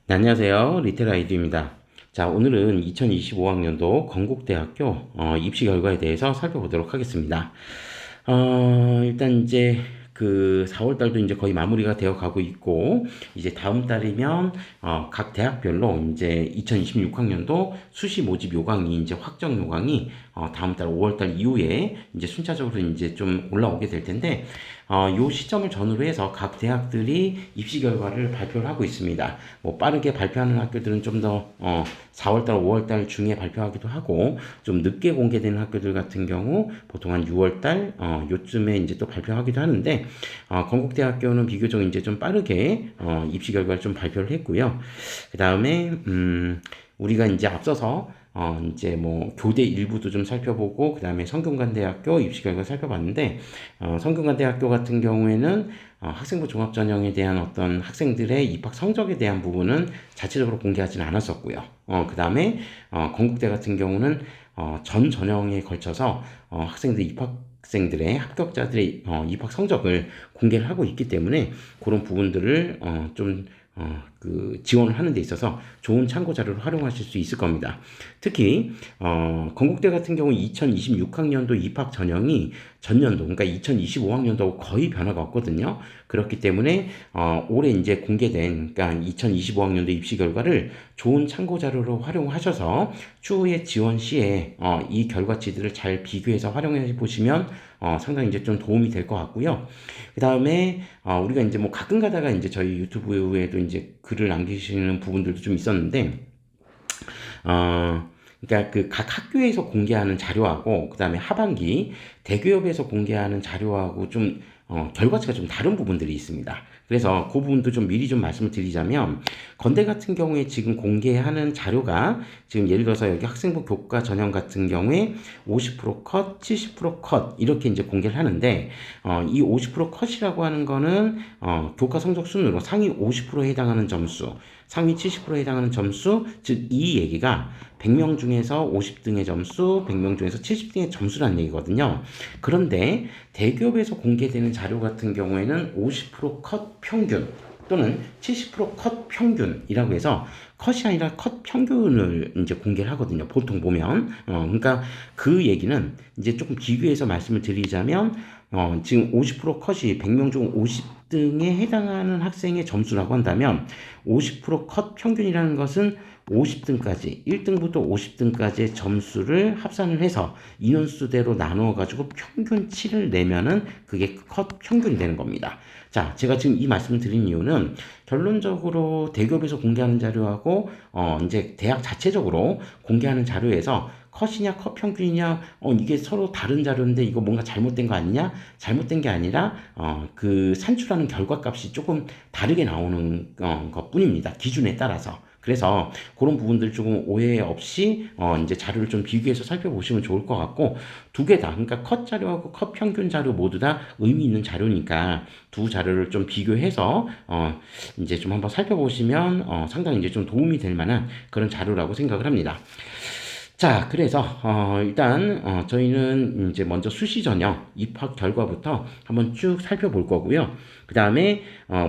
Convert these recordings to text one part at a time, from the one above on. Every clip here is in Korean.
네, 안녕하세요. 리텔 아이디입니다. 자, 오늘은 2025학년도 건국대학교 입시 결과에 대해서 살펴보도록 하겠습니다. 일단 이제 그 4월 달도 이제 거의 마무리가 되어 가고 있고, 이제 다음 달이면 각 대학별로 이제 2026학년도 수시 모집 요강이 이제 확정 요강이 다음 달 5월 달 이후에 이제 순차적으로 이제 좀 올라오게 될 텐데, 요 시점을 전후로 해서 각 대학들이 입시 결과를 발표를 하고 있습니다. 뭐 빠르게 발표하는 학교들은 좀 더 4월달, 5월달 중에 발표하기도 하고, 좀 늦게 공개되는 학교들 같은 경우 보통 한 6월달 요쯤에 이제 또 발표하기도 하는데, 건국대학교는 비교적 이제 좀 빠르게 입시 결과를 좀 발표를 했고요. 그 다음에 우리가 이제 앞서서 이제 뭐 교대 일부도 좀 살펴보고 그 다음에 성균관대학교 입시 결과 살펴봤는데, 성균관대학교 같은 경우에는 학생부 종합전형에 대한 어떤 학생들의 입학 성적에 대한 부분은 자체적으로 공개하지는 않았었고요. 그 다음에 건국대 같은 경우는 전 전형에 걸쳐서 학생들 입학생들의 합격자들의 입학 성적을 공개를 하고 있기 때문에 그런 부분들을 그 지원을 하는 데 있어서 좋은 참고 자료를 활용하실 수 있을 겁니다. 특히 건국대 같은 경우 2026학년도 입학 전형이 전년도, 그러니까 2025학년도하고 거의 변화가 없거든요. 그렇기 때문에 올해 이제 공개된, 그러니까 2025학년도 입시 결과를 좋은 참고 자료로 활용하셔서 추후에 지원 시에 이 결과치들을 잘 비교해서 활용해 보시면 상당히 이제 좀 도움이 될 것 같고요. 그 다음에 우리가 이제 뭐 가끔 가다가 이제 저희 유튜브에도 이제 글을 남기시는 부분들도 좀 있었는데, 그러니까 그 각 학교에서 공개하는 자료하고 그 다음에 하반기 대기업에서 공개하는 자료하고 좀 결과치가 좀 다른 부분들이 있습니다. 그래서 그 부분도 좀 미리 좀 말씀을 드리자면, 건대 같은 경우에 지금 공개하는 자료가 지금 예를 들어서 여기 학생부 교과 전형 같은 경우에 50% 컷, 70% 컷 이렇게 이제 공개를 하는데, 이 50% 컷이라고 하는 거는 교과 성적 순으로 상위 50%에 해당하는 점수, 상위 70%에 해당하는 점수, 즉 이 얘기가 100명 중에서 50등의 점수, 100명 중에서 70등의 점수라는 얘기거든요. 그런데 대기업에서 공개되는 자료 같은 경우에는 50%컷 평균 또는 70%컷 평균이라고 해서 컷이 아니라 컷 평균을 이제 공개를 하거든요. 보통 보면. 그러니까 그 얘기는 이제 조금 비교해서 말씀을 드리자면, 지금 50% 컷이 100명 중 50등에 해당하는 학생의 점수라고 한다면, 50%컷 평균이라는 것은 50등까지, 1등부터 50등까지의 점수를 합산을 해서 인원수대로 나누어 가지고 평균치를 내면은 그게 컷 평균이 되는 겁니다. 자, 제가 지금 이 말씀을 드린 이유는 결론적으로 대기업에서 공개하는 자료하고 이제 대학 자체적으로 공개하는 자료에서 컷이냐 컷 평균이냐 이게 서로 다른 자료인데 이거 뭔가 잘못된 거 아니냐? 잘못된 게 아니라 그 산출하는 결과값이 조금 다르게 나오는 것뿐입니다. 기준에 따라서. 그래서 그런 부분들 조금 오해 없이 이제 자료를 좀 비교해서 살펴보시면 좋을 것 같고, 두 개 다, 그러니까 컷 자료하고 컷 평균 자료 모두 다 의미 있는 자료니까 두 자료를 좀 비교해서 이제 좀 한번 살펴보시면 상당히 이제 좀 도움이 될 만한 그런 자료라고 생각을 합니다. 자, 그래서 일단 저희는 이제 먼저 수시 전형 입학 결과부터 한번 쭉 살펴볼 거고요. 그 다음에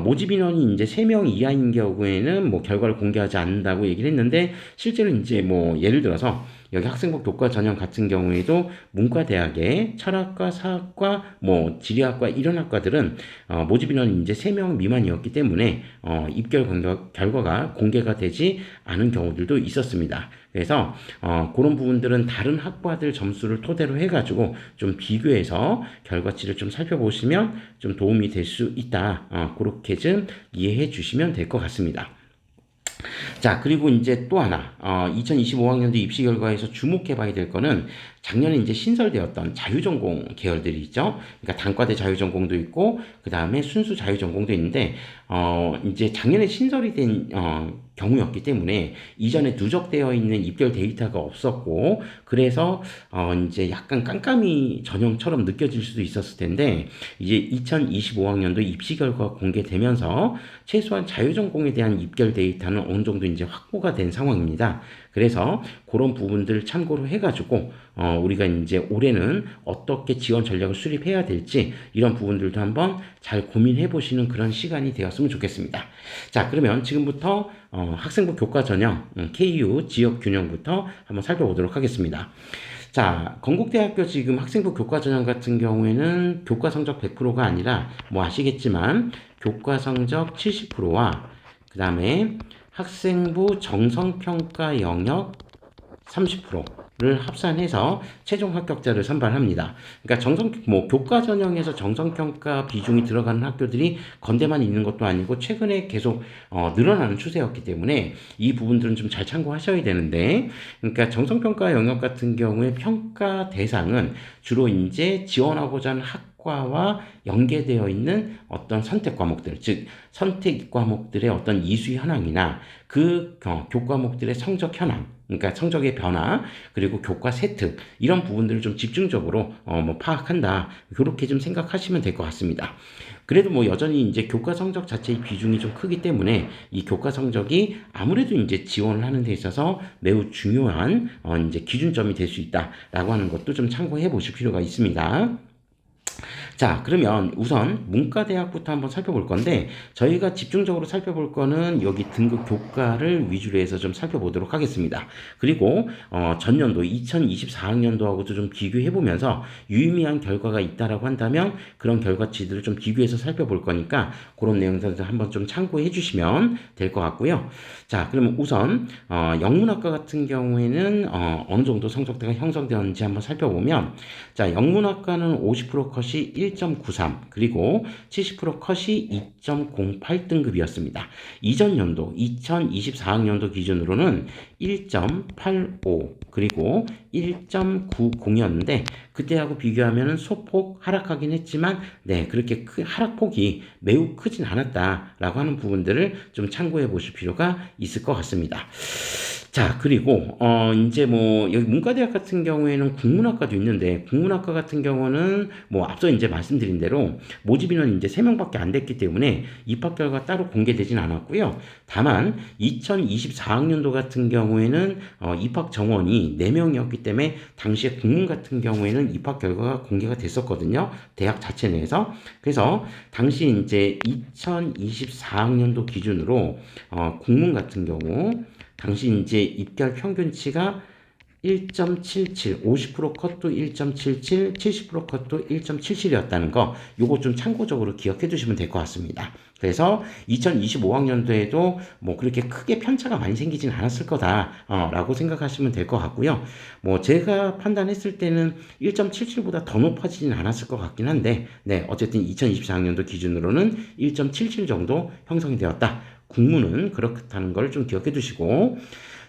모집 인원이 이제 3명 이하인 경우에는 뭐 결과를 공개하지 않는다고 얘기를 했는데, 실제로 이제 뭐 예를 들어서 여기 학생부 교과 전형 같은 경우에도 문과대학의 철학과, 사학과, 뭐 지리학과 이런 학과들은 모집 인원이 이제 3명 미만이었기 때문에 입결 결과가 공개가 되지 않은 경우들도 있었습니다. 그래서 그런 부분들은 다른 학과들 점수를 토대로 해가지고 좀 비교해서 결과치를 좀 살펴보시면 좀 도움이 될 수 있다. 그렇게 좀 이해해 주시면 될 것 같습니다. 자, 그리고 이제 또 하나, 2025학년도 입시 결과에서 주목해 봐야 될 거는 작년에 이제 신설되었던 자유전공 계열들이 있죠. 그러니까 단과대 자유전공도 있고, 그 다음에 순수 자유전공도 있는데, 이제 작년에 신설이 된, 경우였기 때문에 이전에 누적되어 있는 입결 데이터가 없었고, 그래서, 이제 약간 깜깜이 전형처럼 느껴질 수도 있었을 텐데, 이제 2025학년도 입시 결과 공개되면서 최소한 자유전공에 대한 입결 데이터는 어느 정도 이제 확보가 된 상황입니다. 그래서 그런 부분들을 참고로 해가지고 우리가 이제 올해는 어떻게 지원 전략을 수립해야 될지 이런 부분들도 한번 잘 고민해 보시는 그런 시간이 되었으면 좋겠습니다. 자, 그러면 지금부터 학생부 교과 전형 KU 지역 균형부터 한번 살펴보도록 하겠습니다. 자, 건국대학교 지금 학생부 교과 전형 같은 경우에는 교과 성적 100%가 아니라 뭐 아시겠지만 교과 성적 70%와 그 다음에 학생부 정성평가 영역 30%를 합산해서 최종 합격자를 선발합니다. 그러니까 교과 전형에서 정성평가 비중이 들어가는 학교들이 건대만 있는 것도 아니고 최근에 계속 늘어나는 추세였기 때문에 이 부분들은 좀 잘 참고하셔야 되는데, 그러니까 정성평가 영역 같은 경우에 평가 대상은 주로 이제 지원하고자 하는 학과와 연계되어 있는 어떤 선택 과목들, 즉 선택 과목들의 어떤 이수 현황이나 그 교과목들의 성적 현황, 그러니까 성적의 변화, 그리고 교과 세특, 이런 부분들을 좀 집중적으로 파악한다. 그렇게 좀 생각하시면 될 것 같습니다. 그래도 뭐 여전히 이제 교과 성적 자체의 비중이 좀 크기 때문에 이 교과 성적이 아무래도 이제 지원을 하는 데 있어서 매우 중요한 이제 기준점이 될 수 있다라고 하는 것도 좀 참고해 보실 필요가 있습니다. 자, 그러면 우선 문과대학부터 한번 살펴볼 건데, 저희가 집중적으로 살펴볼 거는 여기 등급 교과를 위주로 해서 좀 살펴보도록 하겠습니다. 그리고 전년도 2024학년도하고도 좀 비교해 보면서 유의미한 결과가 있다라고 한다면 그런 결과치들을 좀 비교해서 살펴볼 거니까 그런 내용들을 한번 좀 참고해 주시면 될 것 같고요. 자, 그러면 우선 영문학과 같은 경우에는 어느 정도 성적대가 형성되었는지 한번 살펴보면, 자, 영문학과는 50% 컷이 1.93, 그리고 70% 컷이 2.08등급이었습니다. 이전 연도 2024학년도 기준으로는 1.85 그리고 1.90이었는데 그때하고 비교하면 소폭 하락하긴 했지만 그렇게 하락폭이 매우 크진 않았다라고 하는 부분들을 좀 참고해 보실 필요가 있을 것 같습니다. 자, 그리고 이제 뭐 여기 문과대학 같은 경우에는 국문학과도 있는데, 국문학과 같은 경우는 뭐 앞서 이제 말씀드린 대로 모집 인원이 이제 3명밖에 안 됐기 때문에 입학 결과 따로 공개되진 않았고요. 다만 2024학년도 같은 경우에는 입학 정원이 4명이었기 때문에 당시에 국문 같은 경우에는 입학 결과가 공개가 됐었거든요. 대학 자체 내에서. 그래서 당시 이제 2024학년도 기준으로 국문 같은 경우 당시 이제 입결 평균치가 1.77, 50% 컷도 1.77, 70% 컷도 1.77이었다는 거, 요거 좀 참고적으로 기억해 두시면 될 것 같습니다. 그래서 2025학년도에도 뭐 그렇게 크게 편차가 많이 생기진 않았을 거다 라고 생각하시면 될 것 같고요. 뭐 제가 판단했을 때는 1.77보다 더 높아지진 않았을 것 같긴 한데, 어쨌든 2024학년도 기준으로는 1.77 정도 형성이 되었다. 국문은 그렇다는 걸 좀 기억해 두시고,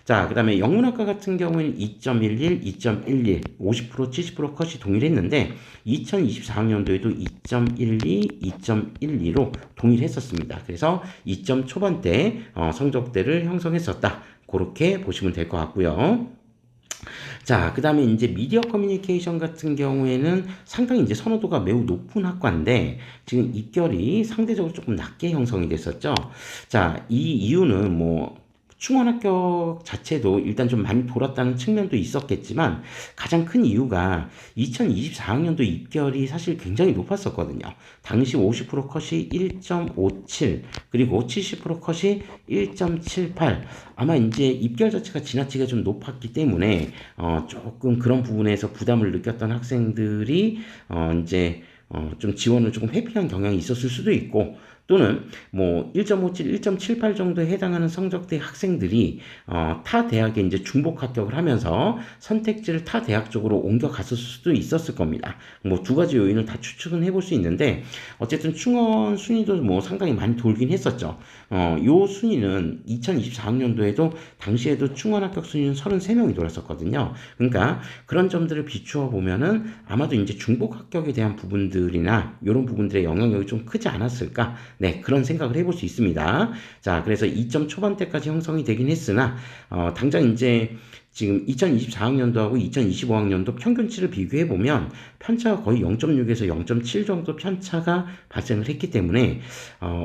자, 그 다음에 영문학과 같은 경우에는 2.11, 2.11, 50%, 70% 컷이 동일했는데 2024학년도에도 2.12, 2.12로 동일했었습니다. 그래서 2점 초반대 성적대를 형성했었다. 그렇게 보시면 될 것 같고요. 자, 그 다음에 이제 미디어 커뮤니케이션 같은 경우에는 상당히 이제 선호도가 매우 높은 학과인데 지금 입결이 상대적으로 조금 낮게 형성이 됐었죠. 자, 이 이유는 뭐 충원 합격 자체도 일단 좀 많이 돌았다는 측면도 있었겠지만 가장 큰 이유가 2024학년도 입결이 사실 굉장히 높았었거든요. 당시 50% 컷이 1.57 그리고 70% 컷이 1.78. 아마 이제 입결 자체가 지나치게 좀 높았기 때문에 조금 그런 부분에서 부담을 느꼈던 학생들이 이제 좀 지원을 조금 회피한 경향이 있었을 수도 있고, 또는 뭐 1.57, 1.78 정도에 해당하는 성적대 학생들이 타 대학에 이제 중복 합격을 하면서 선택지를 타 대학 쪽으로 옮겨갔을 수도 있었을 겁니다. 뭐 두 가지 요인을 다 추측은 해볼 수 있는데 어쨌든 충원 순위도 뭐 상당히 많이 돌긴 했었죠. 요 순위는 2024학년도에도 당시에도 충원 합격 순위는 33명이 돌았었거든요. 그러니까 그런 점들을 비추어 보면은 아마도 이제 중복 합격에 대한 부분들이나 이런 부분들의 영향력이 좀 크지 않았을까? 그런 생각을 해볼 수 있습니다. 자, 그래서 2점 초반대까지 형성이 되긴 했으나 당장 이제 지금 2024학년도하고 2025학년도 평균치를 비교해 보면 편차가 거의 0.6에서 0.7 정도 편차가 발생을 했기 때문에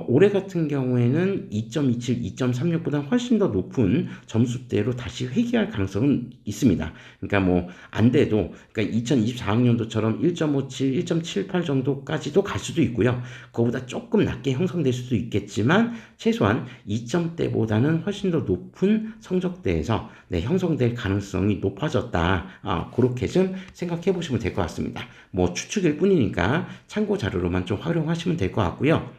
올해 같은 경우에는 2.27, 2.36보다 훨씬 더 높은 점수대로 다시 회귀할 가능성은 있습니다. 그러니까 뭐 안 돼도 그러니까 2024학년도처럼 1.57, 1.78 정도까지도 갈 수도 있고요. 그거보다 조금 낮게 형성될 수도 있겠지만 최소한 2점대보다는 훨씬 더 높은 성적대에서 형성될 가능성이 높아졌다. 그렇게 좀 생각해 보시면 될 것 같습니다. 뭐 추측일 뿐이니까 참고 자료로만 좀 활용하시면 될 것 같고요.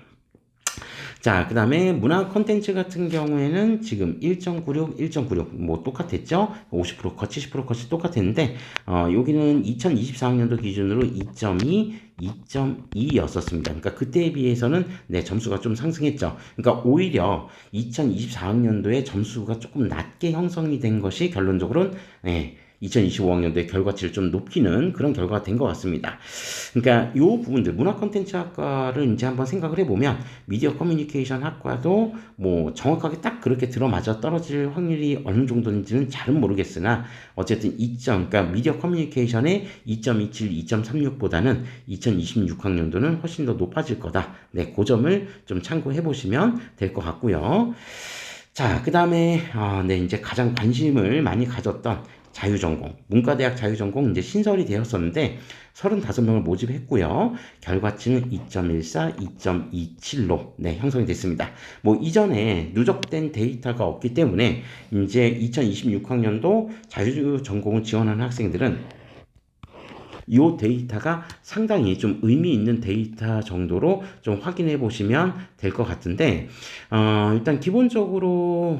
자, 그 다음에 문화 콘텐츠 같은 경우에는 지금 1.96, 1.96, 뭐 똑같았죠? 50% 컷, 70% 컷이 똑같았는데, 여기는 2024학년도 기준으로 2.2, 2.2였었습니다. 그러니까 그때에 비해서는 점수가 좀 상승했죠. 그러니까 오히려 2024학년도에 점수가 조금 낮게 형성이 된 것이 결론적으로는 2025학년도의 결과치를 좀 높이는 그런 결과가 된 것 같습니다. 그러니까 요 부분들 문화 콘텐츠 학과를 이제 한번 생각을 해보면 미디어 커뮤니케이션 학과도 뭐 정확하게 딱 그렇게 들어맞아 떨어질 확률이 어느 정도인지는 잘은 모르겠으나 어쨌든 2점, 그러니까 미디어 커뮤니케이션의 2.27, 2.36보다는 2026학년도는 훨씬 더 높아질 거다. 그 점을 좀 참고해 보시면 될 것 같고요. 자, 그 다음에 이제 가장 관심을 많이 가졌던 자유전공, 문과대학 자유전공 이제 신설이 되었었는데 35명을 모집했고요. 결과치는 2.14, 2.27로 형성이 됐습니다. 뭐 이전에 누적된 데이터가 없기 때문에 이제 2026학년도 자유전공을 지원하는 학생들은 이 데이터가 상당히 좀 의미 있는 데이터 정도로 좀 확인해 보시면 될 것 같은데 일단 기본적으로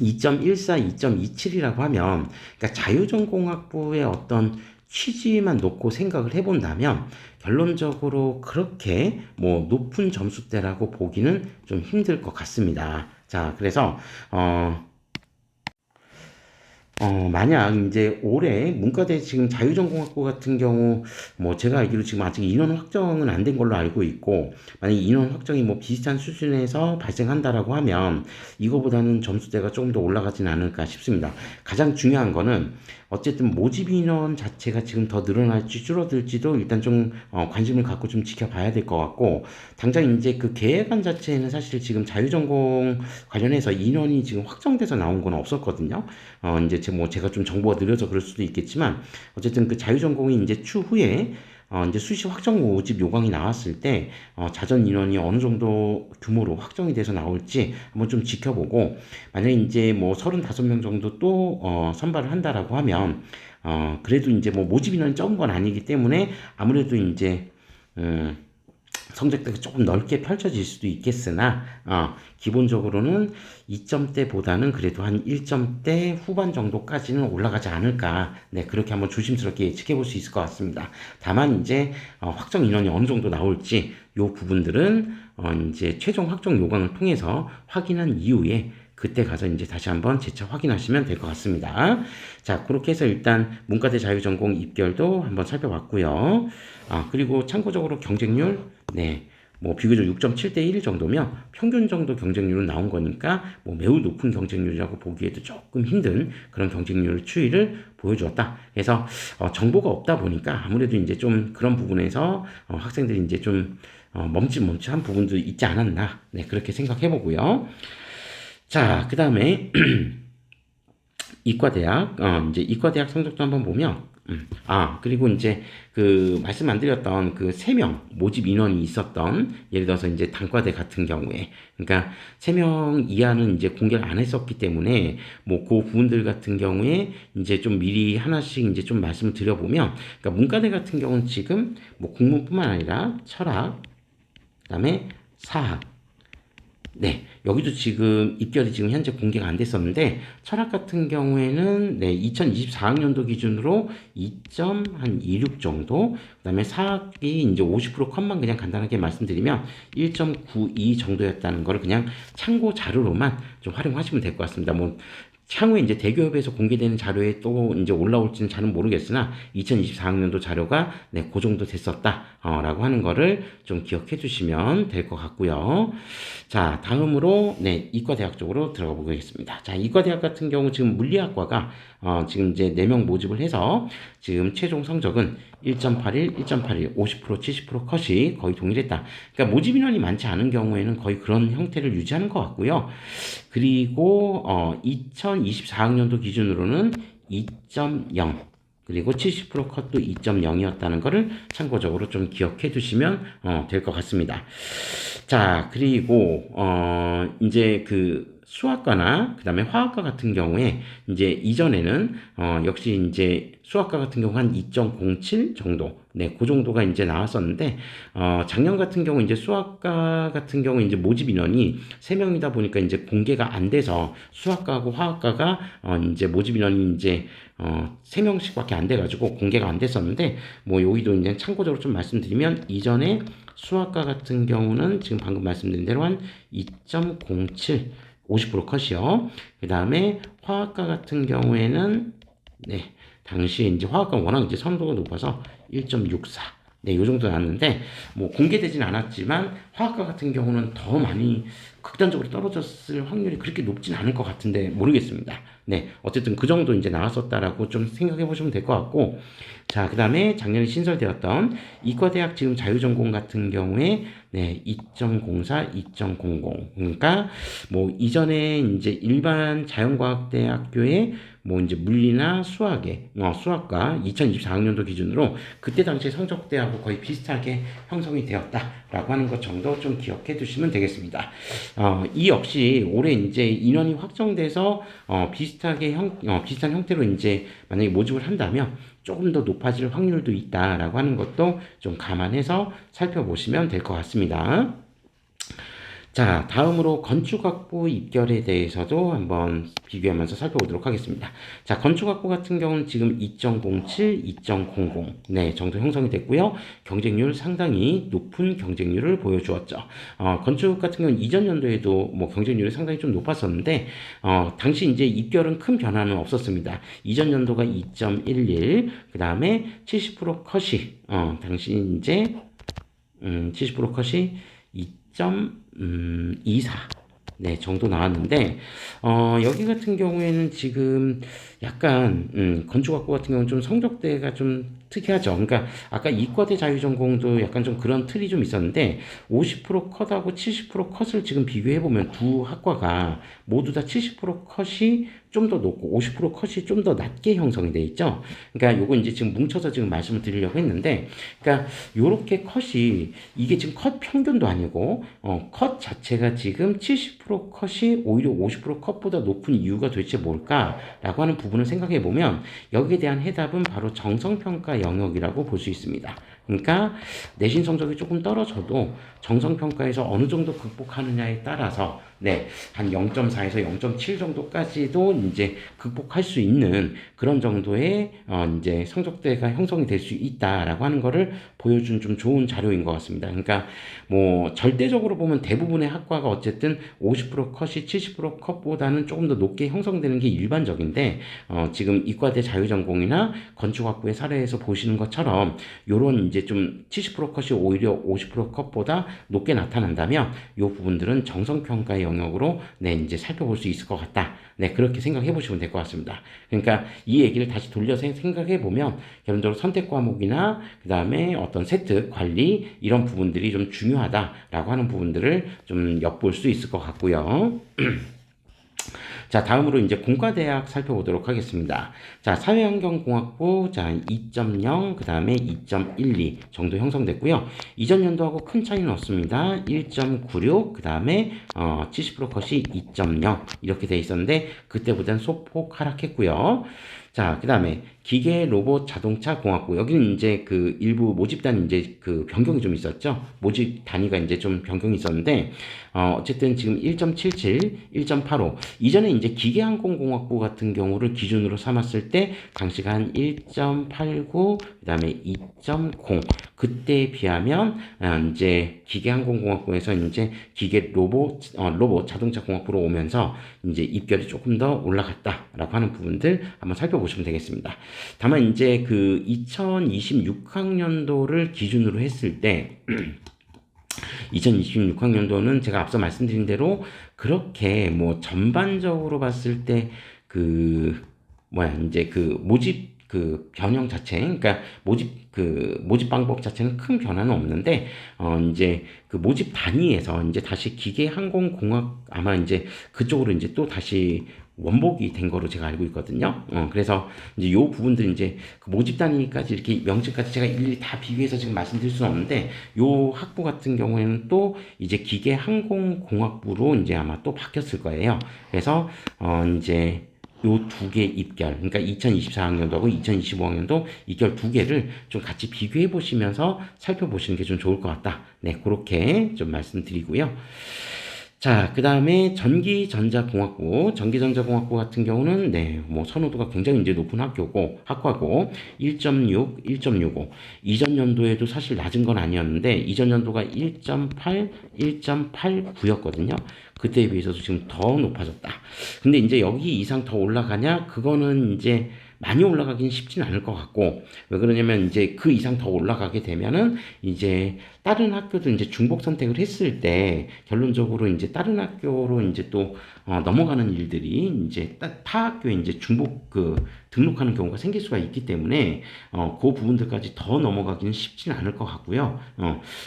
2.14, 2.27이라고 하면 그러니까 자유전공학부의 어떤 취지만 놓고 생각을 해본다면 결론적으로 그렇게 뭐 높은 점수대라고 보기는 좀 힘들 것 같습니다. 자, 그래서 만약 이제 올해 문과대 지금 자유전공학부 같은 경우 뭐 제가 알기로 지금 아직 인원 확정은 안 된 걸로 알고 있고 만약 인원 확정이 뭐 비슷한 수준에서 발생한다라고 하면 이거보다는 점수대가 조금 더 올라가진 않을까 싶습니다. 가장 중요한 거는 어쨌든 모집 인원 자체가 지금 더 늘어날지 줄어들지도 일단 좀 관심을 갖고 좀 지켜봐야 될 것 같고 당장 이제 그 계획안 자체는 사실 지금 자유전공 관련해서 인원이 지금 확정돼서 나온 건 없었거든요. 이제 제가 좀 정보가 느려서 그럴 수도 있겠지만 어쨌든 그 자유전공이 이제 추후에 이제 수시 확정 모집 요강이 나왔을 때 자전 인원이 어느 정도 규모로 확정이 돼서 나올지 한번 좀 지켜보고 만약에 이제 뭐 35명 정도 또 선발을 한다라고 하면 그래도 이제 뭐 모집 인원이 적은 건 아니기 때문에 아무래도 이제 성적대가 조금 넓게 펼쳐질 수도 있겠으나 기본적으로는 2점대보다는 그래도 한 1점대 후반 정도까지는 올라가지 않을까 그렇게 한번 조심스럽게 예측해 볼 수 있을 것 같습니다. 다만 이제 확정 인원이 어느 정도 나올지 요 부분들은 이제 최종 확정 요강을 통해서 확인한 이후에 그때 가서 이제 다시 한번 재차 확인하시면 될 것 같습니다. 자, 그렇게 해서 일단 문과대 자유전공 입결도 한번 살펴봤고요. 그리고 참고적으로 경쟁률, 뭐 비교적 6.7대 1 정도면 평균 정도 경쟁률은 나온 거니까 뭐 매우 높은 경쟁률이라고 보기에도 조금 힘든 그런 경쟁률 추이를 보여주었다. 그래서 정보가 없다 보니까 아무래도 이제 좀 그런 부분에서 학생들이 이제 좀 멈칫멈칫한 부분도 있지 않았나. 그렇게 생각해 보고요. 자, 그 다음에 이과대학, 이제 이과대학 성적도 한번 보면, 그리고 이제 그 말씀 안 드렸던 그 3명 모집 인원이 있었던 예를 들어서 이제 단과대 같은 경우에 그러니까 3명 이하는 이제 공개를 안 했었기 때문에 뭐 그 부분들 같은 경우에 이제 좀 미리 하나씩 이제 좀 말씀을 드려보면 그러니까 문과대 같은 경우는 지금 뭐 국문뿐만 아니라 철학, 그다음에 사학 여기도 지금 입결이 지금 현재 공개가 안 됐었는데 철학 같은 경우에는 2024학년도 기준으로 2.26 정도, 그다음에 사학이 이제 50% 컷만 그냥 간단하게 말씀드리면 1.92 정도였다는 거를 그냥 참고 자료로만 좀 활용하시면 될 것 같습니다. 뭐 향후에 이제 대기업에서 공개되는 자료에 또 이제 올라올지는 잘은 모르겠으나 2024학년도 자료가 네, 그 정도 됐었다. 라고 하는 거를 좀 기억해 주시면 될 것 같고요. 자, 다음으로 네, 이과대학 쪽으로 들어가 보겠습니다. 자, 이과대학 같은 경우 지금 물리학과가 지금 이제 4명 모집을 해서 지금 최종 성적은 1.81, 1.81, 50%, 70% 컷이 거의 동일했다. 그러니까 모집 인원이 많지 않은 경우에는 거의 그런 형태를 유지하는 것 같고요. 그리고 2024학년도 기준으로는 2.0 그리고 70% 컷도 2.0이었다는 것을 참고적으로 좀 기억해 두시면 될 것 같습니다. 자, 그리고 이제 그 수학과나 그다음에 화학과 같은 경우에 이제 이전에는 역시 이제 수학과 같은 경우 한 2.07 정도, 네, 그 정도가 이제 나왔었는데 작년 같은 경우 이제 수학과 같은 경우 이제 모집 인원이 3명이다 보니까 이제 공개가 안 돼서 수학과하고 화학과가 이제 모집 인원이 이제 3명씩밖에 안 돼가지고 공개가 안 됐었는데 뭐 여기도 이제 참고적으로 좀 말씀드리면 이전에 수학과 같은 경우는 지금 방금 말씀드린 대로 한 2.07 50% 컷이요. 그 다음에 화학과 같은 경우에는 네, 당시에 이제 화학과 워낙 이제 선도가 높아서 1.64 네, 요 정도 나왔는데 뭐 공개되진 않았지만 화학과 같은 경우는 더 많이 극단적으로 떨어졌을 확률이 그렇게 높진 않을 것 같은데 모르겠습니다. 네, 어쨌든 그 정도 이제 나왔었다라고 좀 생각해 보시면 될 것 같고, 자, 그 다음에 작년에 신설되었던 이과대학 지금 자유전공 같은 경우에 네, 2.04, 2.00. 그러니까 뭐 이전에 이제 일반 자연과학대학교에 뭐 이제 물리나 수학에 수학과 2024학년도 기준으로 그때 당시 성적대하고 거의 비슷하게 형성이 되었다라고 하는 것 정도 좀 기억해 두시면 되겠습니다. 이 역시 올해 이제 인원이 확정돼서 비슷한 형태로 이제 만약에 모집을 한다면 조금 더 높아질 확률도 있다라고 하는 것도 좀 감안해서 살펴보시면 될 것 같습니다. 자, 다음으로 건축학부 입결에 대해서도 한번 비교하면서 살펴보도록 하겠습니다. 자, 건축학부 같은 경우는 지금 2.07, 2.00 네, 정도 형성이 됐고요. 경쟁률 상당히 높은 경쟁률을 보여주었죠. 건축 같은 경우는 이전 연도에도 뭐 경쟁률이 상당히 좀 높았었는데 당시 이제 입결은 큰 변화는 없었습니다. 이전 연도가 2.11, 그 다음에 70% 컷이 당시 이제 70% 컷이 2.24 네, 정도 나왔는데, 여기 같은 경우에는 지금 약간, 건축학부 같은 경우는 좀 성적대가 좀 특이하죠. 그러니까, 아까 이과대 자유전공도 약간 좀 그런 틀이 좀 있었는데, 50% 컷하고 70% 컷을 지금 비교해보면 두 학과가 모두 다 70% 컷이 좀 더 높고 50% 컷이 좀 더 낮게 형성이 돼 있죠. 그러니까 요거 이제 지금 뭉쳐서 지금 말씀을 드리려고 했는데, 그러니까 요렇게 컷이 이게 지금 컷 평균도 아니고 컷 자체가 지금 70% 컷이 오히려 50% 컷보다 높은 이유가 도대체 뭘까라고 하는 부분을 생각해 보면 여기에 대한 해답은 바로 정성평가 영역이라고 볼 수 있습니다. 그러니까 내신 성적이 조금 떨어져도 정성평가에서 어느 정도 극복하느냐에 따라서 네, 한 0.4에서 0.7 정도까지도 이제 극복할 수 있는 그런 정도의 이제 성적대가 형성이 될 수 있다라고 하는 거를 보여준 좀 좋은 자료인 것 같습니다. 그러니까 뭐 절대적으로 보면 대부분의 학과가 어쨌든 50% 컷이 70% 컷보다는 조금 더 높게 형성되는 게 일반적인데 지금 이과대 자유전공이나 건축학부의 사례에서 보시는 것처럼 요런 이제 좀 70% 컷이 오히려 50% 컷보다 높게 나타난다면 요 부분들은 정성평가의 영역으로 네, 이제 살펴볼 수 있을 것 같다. 네, 그렇게 생각해 보시면 될 것 같습니다. 그러니까 이 얘기를 다시 돌려서 생각해 보면 결론적으로 선택 과목이나 그 다음에 어떤 세트 관리 이런 부분들이 좀 중요하다라고 하는 부분들을 좀 엿볼 수 있을 것 같고요. 자, 다음으로 이제 공과대학 살펴보도록 하겠습니다. 자, 사회환경공학부, 자, 2.0, 그 다음에 2.12 정도 형성됐고요. 이전 연도하고 큰 차이는 없습니다. 1.96, 그 다음에 70% 컷이 2.0 이렇게 돼 있었는데 그때보다는 소폭 하락했고요. 자, 그 다음에 기계, 로봇, 자동차, 공학부. 여기는 이제 그 일부 모집 단위 이제 그 변경이 좀 있었죠. 모집 단위가 이제 좀 변경이 있었는데, 어쨌든 지금 1.77, 1.85. 이전에 이제 기계항공공학부 같은 경우를 기준으로 삼았을 때, 당시가 한 1.89, 그 다음에 2.0. 그때에 비하면, 이제 기계항공공학부에서 이제 기계, 로봇, 자동차 공학부로 오면서 이제 입결이 조금 더 올라갔다라고 하는 부분들 한번 살펴보시면 되겠습니다. 다만 이제 그 2026학년도를 기준으로 했을 때 2026학년도는 제가 앞서 말씀드린 대로 그렇게 뭐 전반적으로 봤을 때 그 이제 그 모집 그 변형 자체, 그러니까 모집 방법 자체는 큰 변화는 없는데, 이제 그 모집 단위에서 이제 다시 기계 항공공학 아마 이제 그쪽으로 이제 또 다시 원복이 된 거로 제가 알고 있거든요. 그래서 이제 요 부분들 이제 그 모집 단위까지 이렇게 명칭까지 제가 일일이 다 비교해서 지금 말씀드릴 수는 없는데, 요 학부 같은 경우에는 또 이제 기계 항공공학부로 이제 아마 또 바뀌었을 거예요. 그래서 이제 요 두 개 입결, 그러니까 2024학년도하고 2025학년도 입결 두 개를 좀 같이 비교해 보시면서 살펴보시는 게 좀 좋을 것 같다. 네, 그렇게 좀 말씀드리고요. 자, 그 다음에 전기전자공학부 같은 경우는, 네, 뭐, 선호도가 굉장히 이제 높은 학과고, 1.6, 1.65. 이전 연도에도 사실 낮은 건 아니었는데, 이전 연도가 1.8, 1.89였거든요. 그때에 비해서도 지금 더 높아졌다. 근데 이제 여기 이상 더 올라가냐? 그거는 이제 많이 올라가긴 쉽진 않을 것 같고, 왜 그러냐면 이제 그 이상 더 올라가게 되면은 이제 다른 학교도 이제 중복 선택을 했을 때 결론적으로 이제 다른 학교로 이제 또 넘어가는 일들이 이제 타 학교에 이제 중복 그 등록하는 경우가 생길 수가 있기 때문에 그 부분들까지 더 넘어가기는 쉽지는 않을 것 같고요.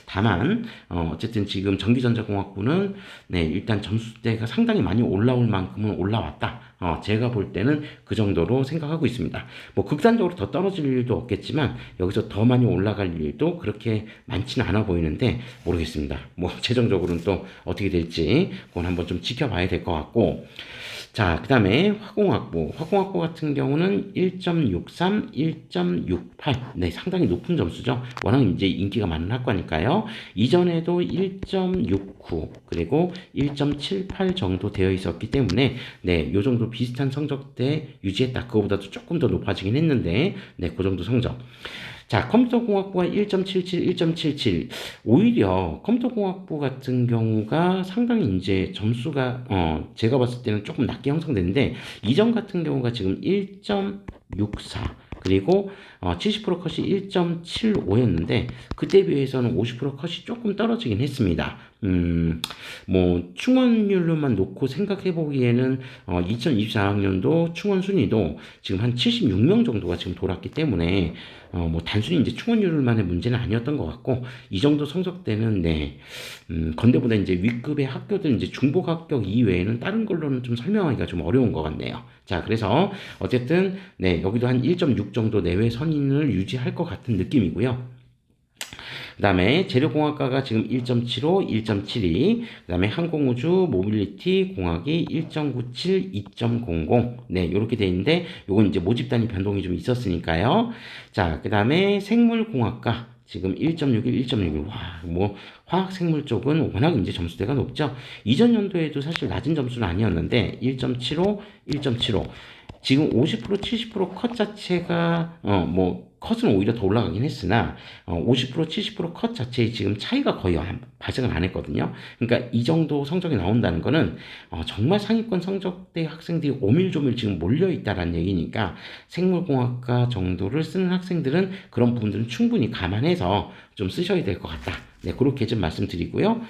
다만 어쨌든 지금 전기전자공학부는 네, 일단 점수대가 상당히 많이 올라올 만큼은 올라왔다. 제가 볼 때는 그 정도로 생각하고 있습니다. 뭐 극단적으로 더 떨어질 일도 없겠지만 여기서 더 많이 올라갈 일도 그렇게 많지는 않아 보이는데 모르겠습니다. 뭐 최종적으로는 또 어떻게 될지 그건 한번 좀 지켜봐야 될 것 같고, 자, 그 다음에 화공학부 같은 경우는 1.63, 1.68. 네, 상당히 높은 점수죠. 워낙 이제 인기가 많은 학과니까요. 이전에도 1.69, 그리고 1.78 정도 되어 있었기 때문에, 네, 요 정도 비슷한 성적대 유지했다. 그거보다도 조금 더 높아지긴 했는데, 네, 그 정도 성적. 자, 컴퓨터공학부가 1.77, 1.77. 오히려 컴퓨터공학부 같은 경우가 상당히 이제 점수가, 제가 봤을 때는 조금 낮게 형성되는데, 이전 같은 경우가 지금 1.64. 그리고 70% 컷이 1.75였는데 그때 비해서는 50% 컷이 조금 떨어지긴 했습니다. 뭐 충원율로만 놓고 생각해 보기에는 2024학년도 충원 순위도 지금 한 76명 정도가 지금 돌았기 때문에 뭐 단순히 이제 충원율만의 문제는 아니었던 것 같고, 이 정도 성적대는 네, 건대보다 이제 윗급의 학교들 이제 중복 합격 이외에는 다른 걸로는 좀 설명하기가 좀 어려운 것 같네요. 자, 그래서 어쨌든 네, 여기도 한 1.6 정도 내외 선인을 유지할 것 같은 느낌이고요. 그 다음에 재료공학과가 지금 1.75, 1.72, 그 다음에 항공우주, 모빌리티, 공학이 1.97, 2.00. 네, 요렇게 돼 있는데, 요건 이제 모집 단위 변동이 좀 있었으니까요. 자, 그 다음에 생물공학과. 지금 1.61, 1.61. 와, 뭐, 화학생물 쪽은 워낙 이제 점수대가 높죠. 이전 연도에도 사실 낮은 점수는 아니었는데, 1.75, 1.75. 지금 50%, 70%컷 자체가, 컷은 오히려 더 올라가긴 했으나, 50%, 70%컷 자체의 지금 차이가 거의 발생을 안 했거든요. 그러니까 이 정도 성적이 나온다는 거는, 정말 상위권 성적대 학생들이 오밀조밀 지금 몰려있다라는 얘기니까, 생물공학과 정도를 쓰는 학생들은 그런 부분들은 충분히 감안해서 좀 쓰셔야 될 것 같다. 네, 그렇게 좀 말씀드리고요.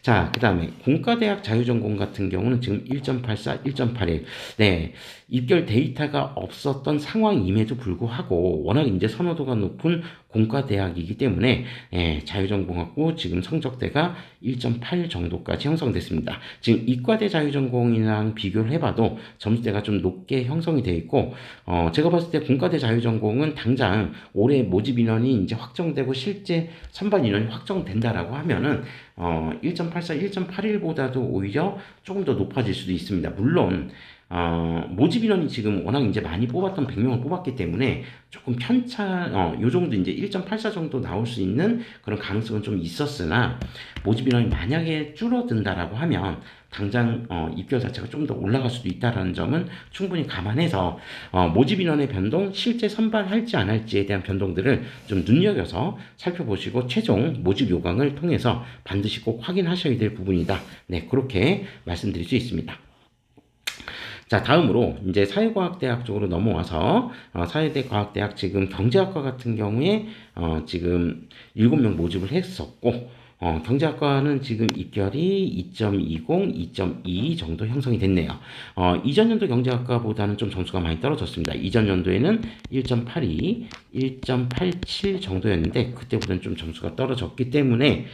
자, 그 다음에 공과대학 자유전공 같은 경우는 지금 1.84, 1.81. 네, 입결 데이터가 없었던 상황임에도 불구하고 워낙 이제 선호도가 높은 공과대학이기 때문에 자유전공학부 지금 성적대가 1.8 정도까지 형성됐습니다. 지금 이과대 자유전공이랑 비교를 해봐도 점수대가 좀 높게 형성이 되어 있고, 제가 봤을 때 공과대 자유전공은 당장 올해 모집 인원이 이제 확정되고 실제 선발 인원이 확정된다라고 하면은 1.84, 1.81보다도 오히려 조금 더 높아질 수도 있습니다. 물론 모집 인원이 지금 워낙 이제 많이 뽑았던 100명을 뽑았기 때문에 조금 요 정도 이제 1.84 정도 나올 수 있는 그런 가능성은 좀 있었으나 모집 인원이 만약에 줄어든다라고 하면 당장 입결 자체가 좀 더 올라갈 수도 있다라는 점은 충분히 감안해서 모집 인원의 변동, 실제 선발할지 안 할지에 대한 변동들을 좀 눈여겨서 살펴보시고 최종 모집 요강을 통해서 반드시 꼭 확인하셔야 될 부분이다. 네, 그렇게 말씀드릴 수 있습니다. 자, 다음으로 이제 사회과학대학 쪽으로 넘어와서 사회과학대학 지금 경제학과 같은 경우에 지금 7명 모집을 했었고 경제학과는 지금 입결이 2.20, 2.2 정도 형성이 됐네요. 이전 연도 경제학과보다는 좀 점수가 많이 떨어졌습니다. 이전 연도에는 1.82, 1.87 정도였는데 그때보다는 좀 점수가 떨어졌기 때문에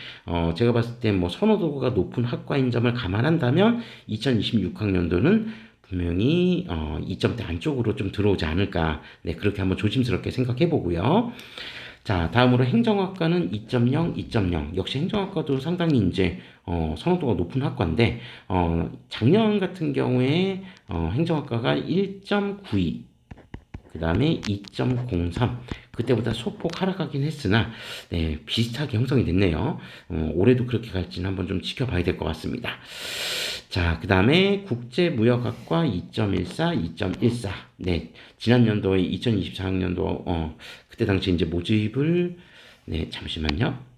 제가 봤을 때 뭐 선호도가 높은 학과인 점을 감안한다면 2026학년도는 분명히 2점대 안쪽으로 좀 들어오지 않을까. 네, 그렇게 한번 조심스럽게 생각해 보고요. 자, 다음으로 행정학과는 2.0, 2.0. 역시 행정학과도 상당히 이제 선호도가 높은 학과인데 작년 같은 경우에 행정학과가 1.92, 그 다음에 2.03. 그때보다 소폭 하락하긴 했으나 네, 비슷하게 형성이 됐네요. 올해도 그렇게 갈지는 한번 좀 지켜봐야 될 것 같습니다. 자, 그 다음에 국제무역학과 2.14, 2.14. 네, 지난 연도에 2024학년도 그때 당시 이제 모집을 네, 잠시만요.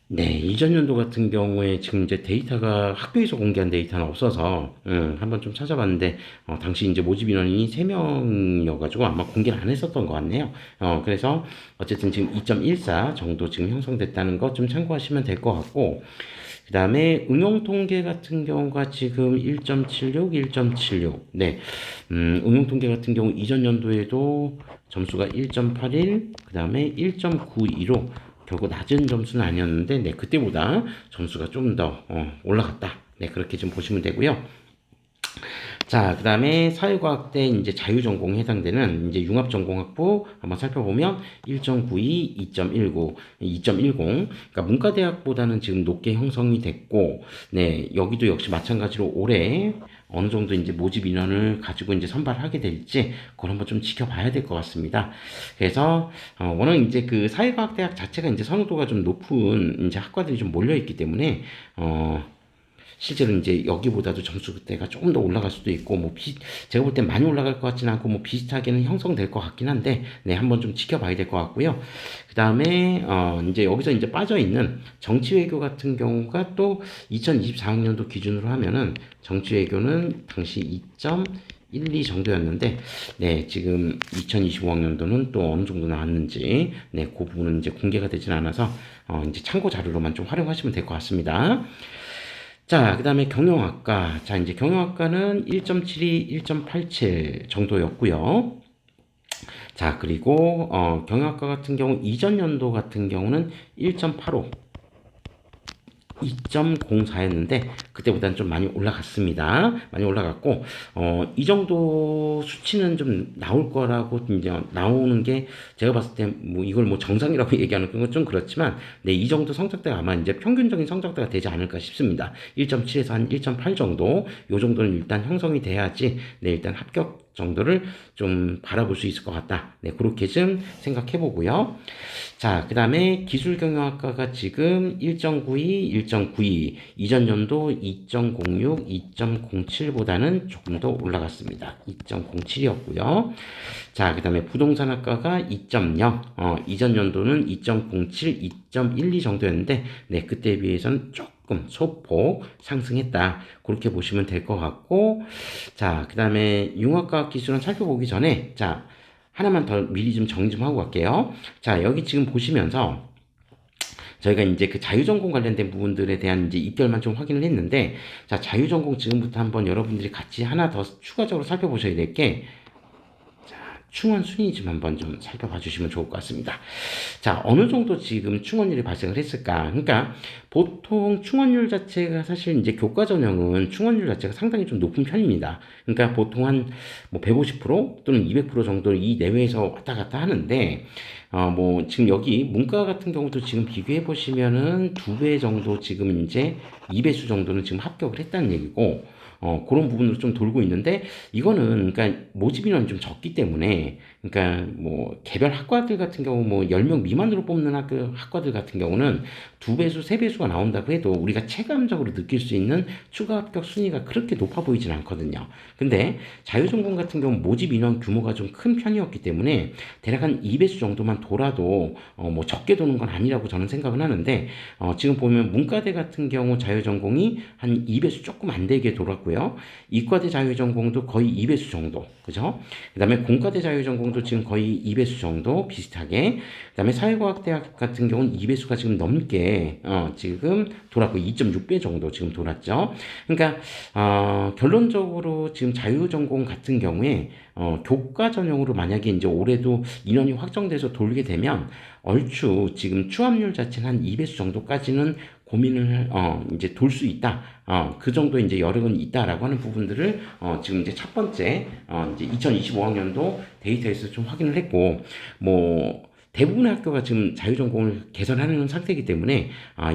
네, 이전 연도 같은 경우에 지금 이제 데이터가 학교에서 공개한 데이터는 없어서 한번 좀 찾아봤는데 당시 이제 모집 인원이 3명이어가지고 아마 공개를 안 했었던 것 같네요. 그래서 어쨌든 지금 2.14 정도 지금 형성됐다는 거 좀 참고하시면 될 것 같고 그 다음에 응용통계 같은 경우가 지금 1.76, 1.76. 네, 응용통계 같은 경우 이전 연도에도 점수가 1.81, 그 다음에 1.92로 결국 낮은 점수는 아니었는데, 네, 그때보다 점수가 좀 더 올라갔다. 네, 그렇게 좀 보시면 되고요. 자, 그 다음에 사회과학대 이제 자유전공에 해당되는 이제 융합전공학부 한번 살펴보면 1.92, 2.19, 2.10. 그러니까 문과대학보다는 지금 높게 형성이 됐고, 네, 여기도 역시 마찬가지로 올해 어느 정도 이제 모집 인원을 가지고 이제 선발하게 될지 그걸 한번 좀 지켜봐야 될 것 같습니다. 그래서 워낙 이제 그 사회과학대학 자체가 이제 선호도가 좀 높은 이제 학과들이 좀 몰려 있기 때문에 실제로 이제 여기보다도 점수대가 조금 더 올라갈 수도 있고 제가 볼 땐 많이 올라갈 것 같지는 않고 뭐 비슷하게는 형성될 것 같긴 한데 네, 한번 좀 지켜봐야 될 것 같고요. 그 다음에 이제 여기서 이제 빠져 있는 정치외교 같은 경우가 또 2024학년도 기준으로 하면은 정치외교는 당시 2.12 정도였는데, 네, 지금 2025학년도는 또 어느 정도 나왔는지, 네, 그 부분은 이제 공개가 되진 않아서, 이제 참고 자료로만 좀 활용하시면 될 것 같습니다. 자, 그 다음에 경영학과. 자, 이제 경영학과는 1.72, 1.87 정도였고요. 자, 그리고 경영학과 같은 경우 이전 연도 같은 경우는 1.85, 2.04였는데 그때보다는 좀 많이 올라갔습니다. 많이 올라갔고 이 정도 수치는 좀 나올 거라고 이제 나오는 게 제가 봤을 때 뭐 이걸 뭐 정상이라고 얘기하는 건 좀 그렇지만 네, 이 정도 성적대가 아마 이제 평균적인 성적대가 되지 않을까 싶습니다. 1.7에서 한 1.8 정도 요 정도는 일단 형성이 돼야지 네, 일단 합격 정도를 좀 바라볼 수 있을 것 같다. 네, 그렇게 좀 생각해 보고요. 자, 그 다음에 기술경영학과가 지금 1.92, 1.92, 이전 연도 2.06, 2.07보다는 조금 더 올라갔습니다. 2.07이었고요. 자, 그 다음에 부동산학과가 2.0, 이전 연도는 2.07, 2.12 정도였는데, 네, 그때에 비해서는 조금 소폭 상승했다. 그렇게 보시면 될 것 같고, 자, 그 다음에 융합과학 기술은 살펴보기 전에, 자, 하나만 더 미리 좀 정리 좀 하고 갈게요. 자, 여기 지금 보시면서 저희가 이제 그 자유전공 관련된 부분들에 대한 이제 입결만 좀 확인을 했는데, 자, 자유전공 지금부터 한번 여러분들이 같이 하나 더 추가적으로 살펴보셔야 될 게, 충원 순위 좀 한번 좀 살펴봐 주시면 좋을 것 같습니다. 자, 어느 정도 지금 충원율이 발생을 했을까? 그러니까 보통 충원율 자체가 사실 이제 교과 전형은 충원율 자체가 상당히 좀 높은 편입니다. 그러니까 보통 한 뭐 150% 또는 200% 정도 이 내외에서 왔다 갔다 하는데 뭐 지금 여기 문과 같은 경우도 지금 비교해 보시면은 2배 정도 지금 이제 2배수 정도는 지금 합격을 했다는 얘기고 그런 부분으로 좀 돌고 있는데 이거는 그러니까 모집 인원이 좀 적기 때문에 그러니까 뭐 개별 학과들 같은 경우 뭐 10명 미만으로 뽑는 학과들 같은 경우는 2배수, 3배수가 나온다고 해도 우리가 체감적으로 느낄 수 있는 추가 합격 순위가 그렇게 높아 보이진 않거든요. 근데 자유전공 같은 경우 모집 인원 규모가 좀 큰 편이었기 때문에 대략 한 2배수 정도만 돌아도 뭐 적게 도는 건 아니라고 저는 생각을 하는데 지금 보면 문과대 같은 경우 자유전공이 한 2배수 조금 안 되게 돌았고요. 이과대 자유전공도 거의 2배수 정도, 그죠? 그 다음에 공과대 자유전공도 지금 거의 2배수 정도 비슷하게, 그 다음에 사회과학대학 같은 경우는 2배수가 지금 넘게 지금 돌았고 2.6배 정도 지금 돌았죠. 그러니까 결론적으로 지금 자유전공 같은 경우에 교과 전형으로 만약에 이제 올해도 인원이 확정돼서 돌게 되면 얼추 지금 추합률 자체는 한 2배수 정도까지는 고민을 이제 돌 수 있다. 그 정도 이제 여력은 있다라고 하는 부분들을 지금 이제 첫 번째 이제 2025학년도 데이터에서 좀 확인을 했고 뭐 대부분의 학교가 지금 자유전공을 개설하는 상태이기 때문에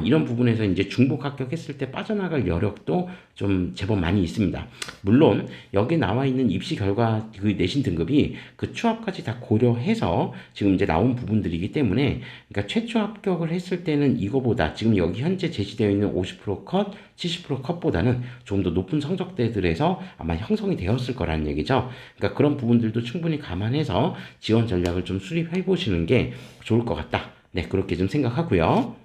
이런 부분에서 이제 중복 합격했을 때 빠져나갈 여력도 좀 제법 많이 있습니다. 물론 여기 나와 있는 입시 결과 그 내신 등급이 그 추합까지 다 고려해서 지금 이제 나온 부분들이기 때문에 그러니까 최초 합격을 했을 때는 이거보다 지금 여기 현재 제시되어 있는 50% 컷, 70% 컷보다는 조금 더 높은 성적대들에서 아마 형성이 되었을 거라는 얘기죠. 그러니까 그런 부분들도 충분히 감안해서 지원 전략을 좀 수립해 보시는 게 좋을 것 같다. 네, 그렇게 좀 생각하고요.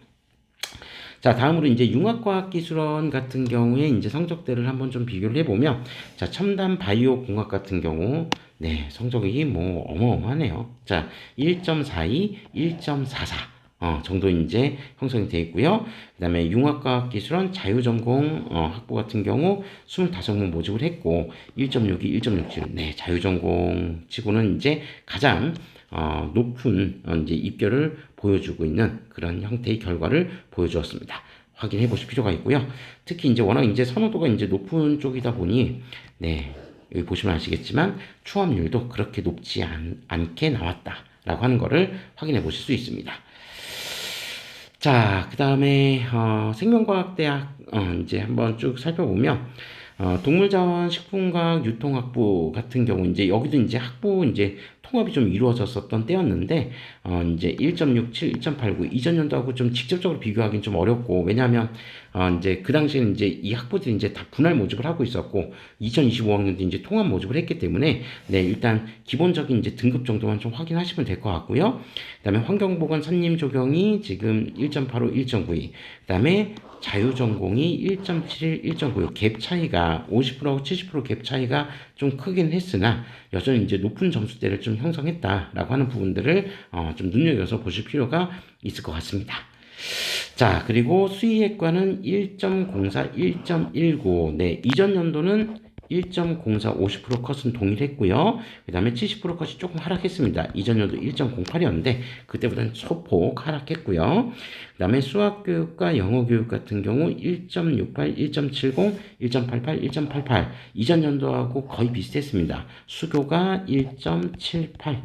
자, 다음으로 이제 융합과학기술원 같은 경우에 이제 성적대를 한번 좀 비교를 해보면, 자, 첨단 바이오 공학 같은 경우, 네, 성적이 뭐 어마어마하네요. 자, 1.42, 1.44. 정도 이제 형성이 되어 있고요. 그 다음에 융합과학기술원 자유전공 학부 같은 경우 25명 모집을 했고 1.62, 1.67. 네, 자유전공 치고는 이제 가장 높은 이제 입결을 보여주고 있는 그런 형태의 결과를 보여주었습니다. 확인해 보실 필요가 있고요. 특히 이제 워낙 이제 선호도가 이제 높은 쪽이다 보니 네, 여기 보시면 아시겠지만 추합률도 그렇게 높지 않게 나왔다라고 하는 거를 확인해 보실 수 있습니다. 자, 그 다음에 생명과학대학 이제 한번 쭉 살펴보면 동물자원 식품과학 유통학부 같은 경우 이제 여기도 이제 학부 이제 통합이 좀 이루어졌었던 때였는데 이제 1.67, 1.89 이전 연도하고 좀 직접적으로 비교하기는 좀 어렵고 왜냐하면 이제 그 당시에는 이제 이 학부들이 이제 다 분할 모집을 하고 있었고 2025학년도 이제 통합 모집을 했기 때문에 네 일단 기본적인 이제 등급 정도만 좀 확인하시면 될 것 같고요. 그다음에 환경보건 선님 조경이 지금 1.85, 1.92. 그다음에 자유전공이 1.71, 1.96. 갭 차이가 50%하고 70%갭 차이가 좀 크긴 했으나 여전히 이제 높은 점수대를 좀 형성했다라고 하는 부분들을 좀 눈여겨서 보실 필요가 있을 것 같습니다. 자, 그리고 수의학과는 1.04, 1.19. 네, 이전 연도는 1.04, 50% 컷은 동일했고요. 그 다음에 70% 컷이 조금 하락했습니다. 이전 연도 1.08이었는데 그때보다는 소폭 하락했고요. 그 다음에 수학교육과 영어교육 같은 경우 1.68, 1.70, 1.88, 1.88 이전 연도하고 거의 비슷했습니다. 수교가 1.78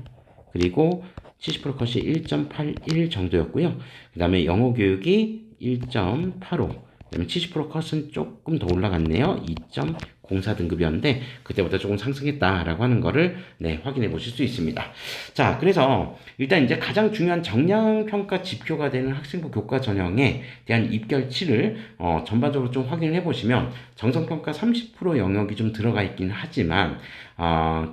그리고 70% 컷이 1.81 정도였고요. 그 다음에 영어 교육이 1.85. 그 다음에 70% 컷은 조금 더 올라갔네요. 2.04 등급이었는데 그때보다 조금 상승했다라고 하는 거를 네, 확인해 보실 수 있습니다. 자, 그래서 일단 이제 가장 중요한 정량 평가 지표가 되는 학생부 교과 전형에 대한 입결치를 전반적으로 좀 확인을 해 보시면 정성평가 30% 영역이 좀 들어가 있긴 하지만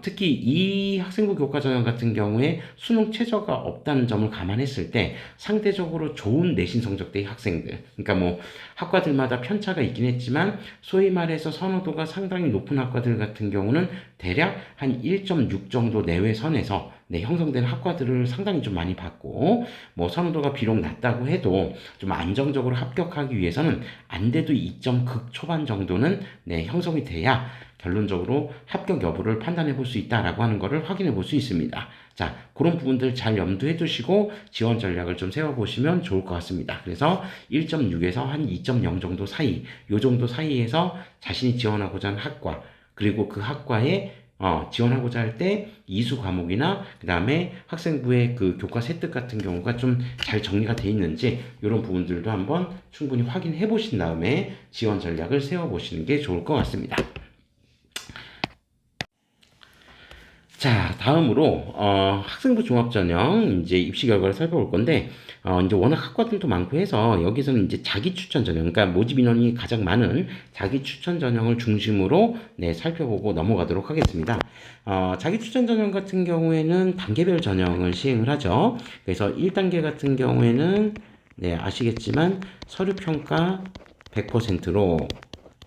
특히 이 학생부 교과 전형 같은 경우에 수능 최저가 없다는 점을 감안했을 때 상대적으로 좋은 내신 성적대의 학생들, 그러니까 뭐 학과들마다 편차가 있긴 했지만 소위 말해서 선호도가 상당히 높은 학과들 같은 경우는 대략 한 1.6 정도 내외 선에서 형성된 학과들을 상당히 좀 많이 봤고, 뭐 선호도가 비록 낮다고 해도 좀 안정적으로 합격하기 위해서는 안 돼도 2점 극초반 정도는 형성이 돼야 결론적으로 합격 여부를 판단해 볼 수 있다라고 하는 것을 확인해 볼 수 있습니다. 자, 그런 부분들 잘 염두해 두시고 지원 전략을 좀 세워보시면 좋을 것 같습니다. 그래서 1.6에서 한 2.0 정도 사이, 요 정도 사이에서 자신이 지원하고자 하는 학과, 그리고 그 학과에 지원하고자 할 때 이수 과목이나 그 다음에 학생부의 그 교과 세특 같은 경우가 좀 잘 정리가 돼 있는지 이런 부분들도 한번 충분히 확인해 보신 다음에 지원 전략을 세워보시는 게 좋을 것 같습니다. 자, 다음으로 학생부 종합전형 이제 입시 결과를 살펴볼 건데, 이제 워낙 학과들도 많고 해서 여기서는 이제 자기 추천 전형, 그러니까 모집 인원이 가장 많은 자기 추천 전형을 중심으로 살펴보고 넘어가도록 하겠습니다. 자기 추천 전형 같은 경우에는 단계별 전형을 시행을 하죠. 그래서 1단계 같은 경우에는 아시겠지만 서류 평가 100%로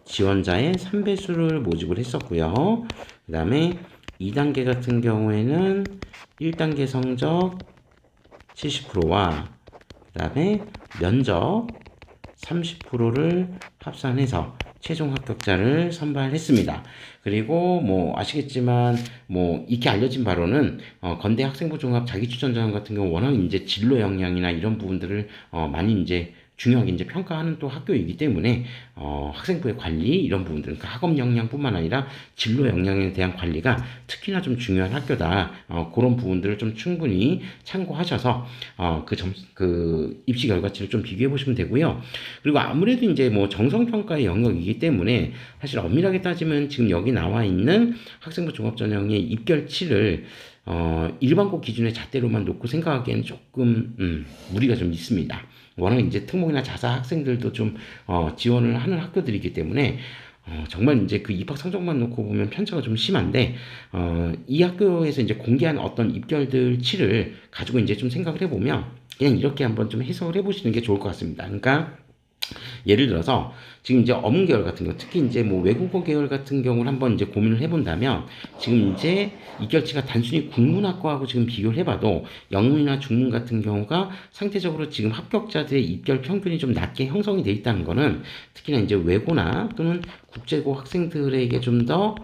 지원자의 3배수를 모집을 했었고요. 그 다음에 2단계 같은 경우에는 1단계 성적 70%와 그 다음에 면접 30%를 합산해서 최종 합격자를 선발했습니다. 그리고 뭐 아시겠지만 뭐 익히 알려진 바로는 건대 학생부 종합 자기추천전형 같은 경우 워낙 이제 진로 역량이나 이런 부분들을 많이 이제 중요하게 이제 평가하는 또 학교이기 때문에 학생부의 관리 이런 부분들, 그러니까 학업 역량뿐만 아니라 진로 역량에 대한 관리가 특히나 좀 중요한 학교다. 그런 부분들을 좀 충분히 참고하셔서 그 입시 결과치를 좀 비교해 보시면 되고요. 그리고 아무래도 이제 뭐 정성평가의 영역이기 때문에 사실 엄밀하게 따지면 지금 여기 나와 있는 학생부 종합전형의 입결치를 일반고 기준의 잣대로만 놓고 생각하기에는 조금 무리가 좀 있습니다. 워낙 이제 특목이나 자사 학생들도 좀 지원을 하는 학교들이기 때문에 정말 이제 그 입학 성적만 놓고 보면 편차가 좀 심한데 이 학교에서 이제 공개한 어떤 입결들치를 가지고 이제 좀 생각을 해보면 그냥 이렇게 한번 좀 해석을 해보시는 게 좋을 것 같습니다. 그러니까 예를 들어서 지금 이제 어문 계열 같은 거, 특히 이제 뭐 외국어 계열 같은 경우를 한번 이제 고민을 해본다면 지금 이제 입결치가 단순히 국문학과하고 지금 비교를 해봐도 영문이나 중문 같은 경우가 상대적으로 지금 합격자들의 입결 평균이 좀 낮게 형성이 돼 있다는 거는 특히나 이제 외고나 또는 국제고 학생들에게 좀 더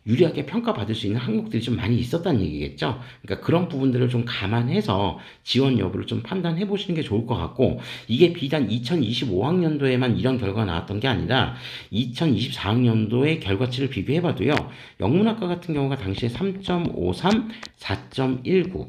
유리하게 평가받을 수 있는 항목들이 좀 많이 있었다는 얘기겠죠. 그러니까 그런 부분들을 좀 감안해서 지원 여부를 좀 판단해 보시는 게 좋을 것 같고, 이게 비단 2025학년도에만 이런 결과가 나왔던 게 아니라 2024학년도의 결과치를 비교해 봐도요. 영문학과 같은 경우가 당시에 3.53, 4.19,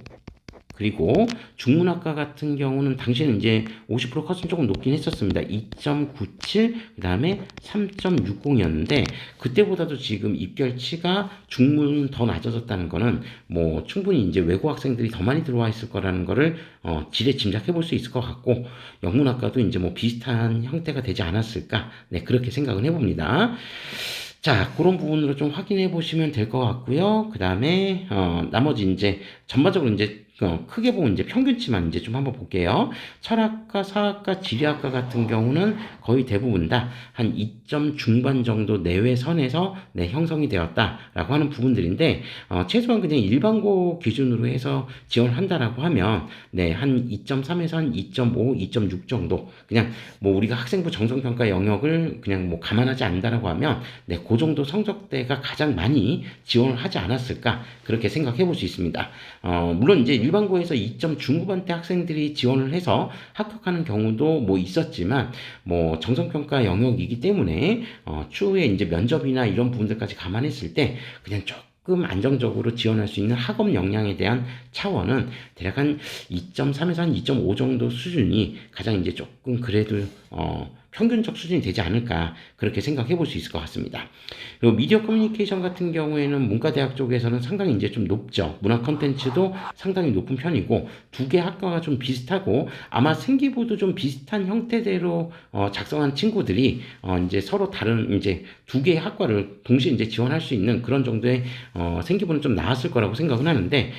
그리고 중문학과 같은 경우는 당시에는 이제 50% 컷은 조금 높긴 했었습니다. 2.97, 그 다음에 3.60이었는데 그때보다도 지금 입결치가 중문은 더 낮아졌다는 거는 뭐 충분히 이제 외고 학생들이 더 많이 들어와 있을 거라는 거를 지레 짐작해 볼 수 있을 것 같고, 영문학과도 이제 뭐 비슷한 형태가 되지 않았을까, 그렇게 생각을 해봅니다. 자, 그런 부분으로 좀 확인해 보시면 될 것 같고요. 그 다음에 나머지 이제 전반적으로 이제 크게 보면 이제 평균치만 이제 좀 한번 볼게요. 철학과, 사학과, 지리학과 같은 경우는 거의 대부분 다 한 2점 중반 정도 내외 선에서 형성이 되었다라고 하는 부분들인데 최소한 그냥 일반고 기준으로 해서 지원을 한다라고 하면 한 2.3에서 한 2.5, 2.6 정도, 그냥 뭐 우리가 학생부 정성평가 영역을 그냥 뭐 감안하지 않는다라고 하면 그 정도 성적대가 가장 많이 지원을 하지 않았을까, 그렇게 생각해 볼 수 있습니다. 물론 이제 일반고에서 2점 중후반대 학생들이 지원을 해서 합격하는 경우도 뭐 있었지만 뭐 정성평가 영역이기 때문에 추후에 이제 면접이나 이런 부분들까지 감안했을 때 그냥 조금 안정적으로 지원할 수 있는 학업 역량에 대한 차원은 대략 한 2.3에서 한 2.5 정도 수준이 가장 이제 조금 그래도 평균적 수준이 되지 않을까, 그렇게 생각해 볼 수 있을 것 같습니다. 그리고 미디어 커뮤니케이션 같은 경우에는 문과대학 쪽에서는 상당히 이제 좀 높죠. 문화 콘텐츠도 상당히 높은 편이고 두 개 학과가 좀 비슷하고 아마 생기부도 좀 비슷한 형태대로 작성한 친구들이 이제 서로 다른 이제 두 개의 학과를 동시에 이제 지원할 수 있는 그런 정도의 생기부는 좀 나왔을 거라고 생각은 하는데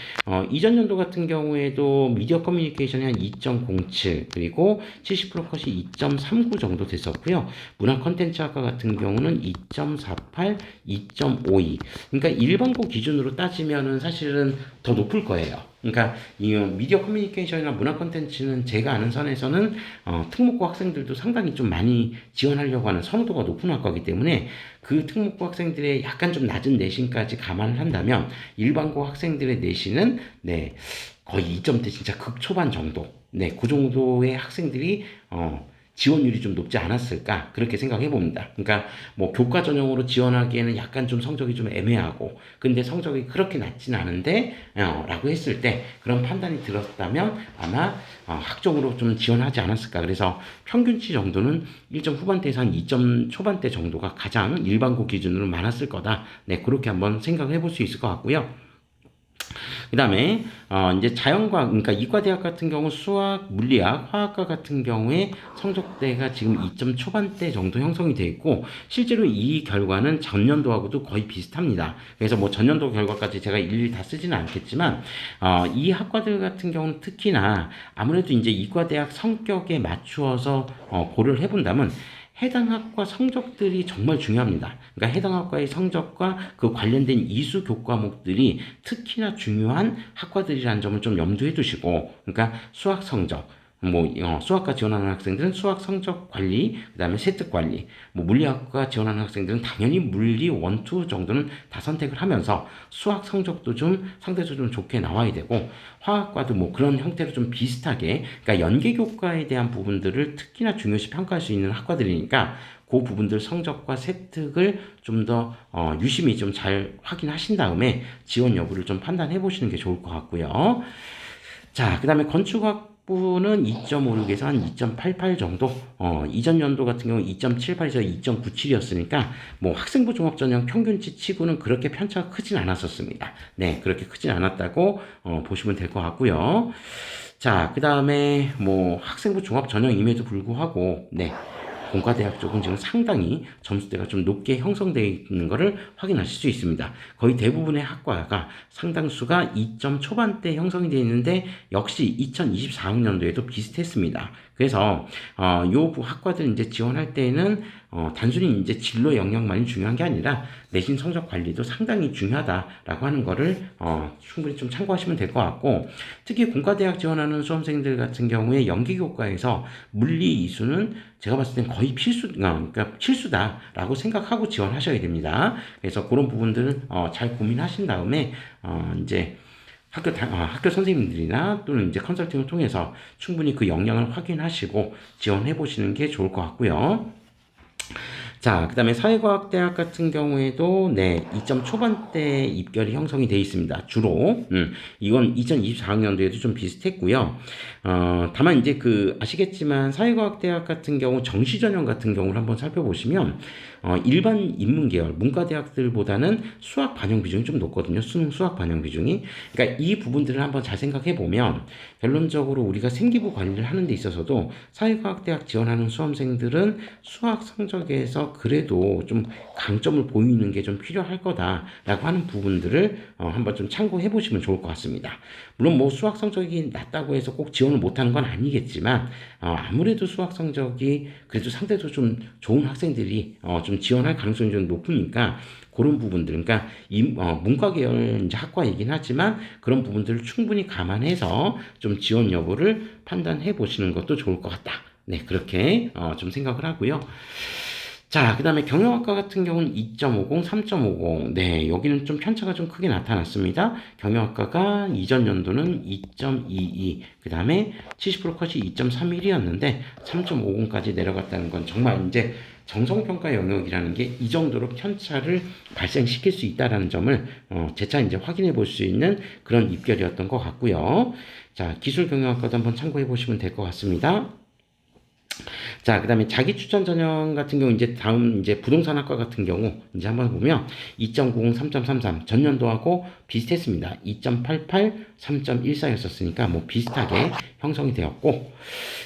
이전 연도 같은 경우에도 미디어 커뮤니케이션이 한 2.07, 그리고 70% 컷이 2.39 정도 정도 됐었고요. 문화 컨텐츠 학과 같은 경우는 2.48, 2.52. 그러니까 일반고 기준으로 따지면은 사실은 더 높을 거예요. 그러니까 이 미디어 커뮤니케이션이나 문화 컨텐츠는 제가 아는 선에서는 특목고 학생들도 상당히 좀 많이 지원하려고 하는 선호도가 높은 학과이기 때문에 그 특목고 학생들의 약간 좀 낮은 내신까지 감안을 한다면 일반고 학생들의 내신은 네, 거의 2점대 진짜 극초반 정도. 네, 그 정도의 학생들이 지원율이 좀 높지 않았을까 그렇게 생각해 봅니다. 그러니까 뭐 교과 전형으로 지원하기에는 약간 좀 성적이 좀 애매하고 근데 성적이 그렇게 낮진 않은데 라고 했을 때 그런 판단이 들었다면 아마 학종으로 좀 지원하지 않았을까. 그래서 평균치 정도는 1점 후반대에서 한 2점 초반대 정도가 가장 일반고 기준으로 많았을 거다. 네, 그렇게 한번 생각해 볼 수 있을 것 같고요. 그 다음에 이제 자연과학, 그러니까 이과대학 같은 경우 수학, 물리학, 화학과 같은 경우에 성적대가 지금 2점 초반대 정도 형성이 되어 있고 실제로 이 결과는 전년도하고도 거의 비슷합니다. 그래서 뭐 전년도 결과까지 제가 일일이 다 쓰지는 않겠지만 이 학과들 같은 경우는 특히나 아무래도 이제 이과대학 성격에 맞추어서 고려를 해본다면 해당 학과 성적들이 정말 중요합니다. 그러니까 해당 학과의 성적과 그 관련된 이수 교과목들이 특히나 중요한 학과들이라는 점을 좀 염두에 두시고, 그러니까 수학 성적, 수학과 지원하는 학생들은 수학 성적 관리, 그 다음에 세특 관리, 물리학과 지원하는 학생들은 당연히 물리 1, 2 정도는 다 선택을 하면서 수학 성적도 좀 상대적으로 좀 좋게 나와야 되고, 화학과도 뭐 그런 형태로 좀 비슷하게, 그러니까 연계교과에 대한 부분들을 특히나 중요시 평가할 수 있는 학과들이니까 그 부분들 성적과 세특을 좀 더 유심히 좀 잘 확인하신 다음에 지원 여부를 좀 판단해 보시는 게 좋을 것 같고요. 자, 그 다음에 건축학부는 2.56에서 한 2.88 정도, 이전 연도 같은 경우 2.78에서 2.97이었으니까, 뭐 학생부 종합전형 평균치 치고는 그렇게 편차가 크진 않았었습니다. 네, 그렇게 크진 않았다고 보시면 될 것 같고요. 자, 그 다음에 뭐 학생부 종합전형임에도 불구하고, 네. 공과대학 쪽은 지금 상당히 점수대가 좀 높게 형성되어 있는 것을 확인하실 수 있습니다. 거의 대부분의 학과가 상당수가 2점 초반대 형성이 되어 있는데 역시 2024학년도에도 비슷했습니다. 그래서 요 학과들 이제 지원할 때는 단순히 이제 진로 영역만이 중요한 게 아니라 내신 성적 관리도 상당히 중요하다라고 하는 거를 충분히 좀 참고하시면 될 것 같고 특히 공과대학 지원하는 수험생들 같은 경우에 연기교과에서 물리 이수는 제가 봤을 땐 거의 그러니까 필수다라고 생각하고 지원하셔야 됩니다. 그래서 그런 부분들을 잘 고민하신 다음에 이제 학교 선생님들이나 또는 이제 컨설팅을 통해서 충분히 그 역량을 확인하시고 지원해 보시는 게 좋을 것 같고요. 자, 그 다음에 사회과학대학 같은 경우에도, 네, 2점 초반대 입결이 형성이 되어 있습니다. 주로. 이건 2024학년도에도 좀 비슷했고요. 다만 이제 아시겠지만 사회과학대학 같은 경우 정시전형 같은 경우를 한번 살펴보시면, 일반 인문계열, 문과대학들보다는 수학 반영 비중이 좀 높거든요. 수능 수학 반영 비중이. 그러니까 이 부분들을 한번 잘 생각해 보면, 결론적으로 우리가 생기부 관리를 하는 데 있어서도 사회과학대학 지원하는 수험생들은 수학 성적에서 그래도 좀 강점을 보이는 게 좀 필요할 거다라고 하는 부분들을 한번 좀 참고해 보시면 좋을 것 같습니다. 물론 뭐 수학 성적이 낮다고 해서 꼭 지원을 못하는 건 아니겠지만 아무래도 수학 성적이 그래도 상대적으로 좀 좋은 학생들이 좀 지원할 가능성이 좀 높으니까 그런 부분들, 그러니까 문과 계열 이제 학과이긴 하지만 그런 부분들을 충분히 감안해서 좀 지원 여부를 판단해 보시는 것도 좋을 것 같다. 네, 그렇게 좀 생각을 하고요. 자, 그 다음에 경영학과 같은 경우는 2.50, 3.50. 네, 여기는 좀 편차가 좀 크게 나타났습니다. 경영학과가 이전 연도는 2.22, 그 다음에 70% 컷이 2.31이었는데 3.50까지 내려갔다는 건 정말 이제 정성평가 영역이라는 게 이 정도로 편차를 발생시킬 수 있다는 점을 재차 이제 확인해 볼 수 있는 그런 입결이었던 것 같고요. 자, 기술경영학과도 한번 참고해 보시면 될 것 같습니다. 자, 그 다음에 자기 추천 전형 같은 경우, 이제 다음, 이제 부동산학과 같은 경우, 이제 한번 보면 2.90, 3.33, 전년도하고 비슷했습니다. 2.88, 3.14였었으니까 뭐 비슷하게 형성이 되었고,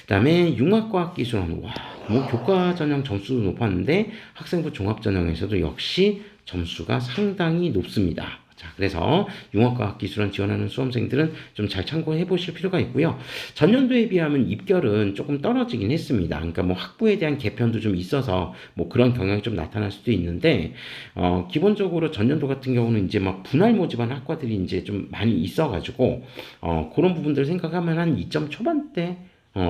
그 다음에 융합과학 기술원, 와, 뭐 교과 전형 점수도 높았는데 학생부 종합 전형에서도 역시 점수가 상당히 높습니다. 자, 그래서 융합과학기술원 지원하는 수험생들은 좀 잘 참고해 보실 필요가 있고요. 전년도에 비하면 입결은 조금 떨어지긴 했습니다. 그러니까 뭐 학부에 대한 개편도 좀 있어서 뭐 그런 경향이 좀 나타날 수도 있는데, 기본적으로 전년도 같은 경우는 이제 막 분할 모집한 학과들이 이제 좀 많이 있어가지고, 그런 부분들을 생각하면 한 2점 초반대,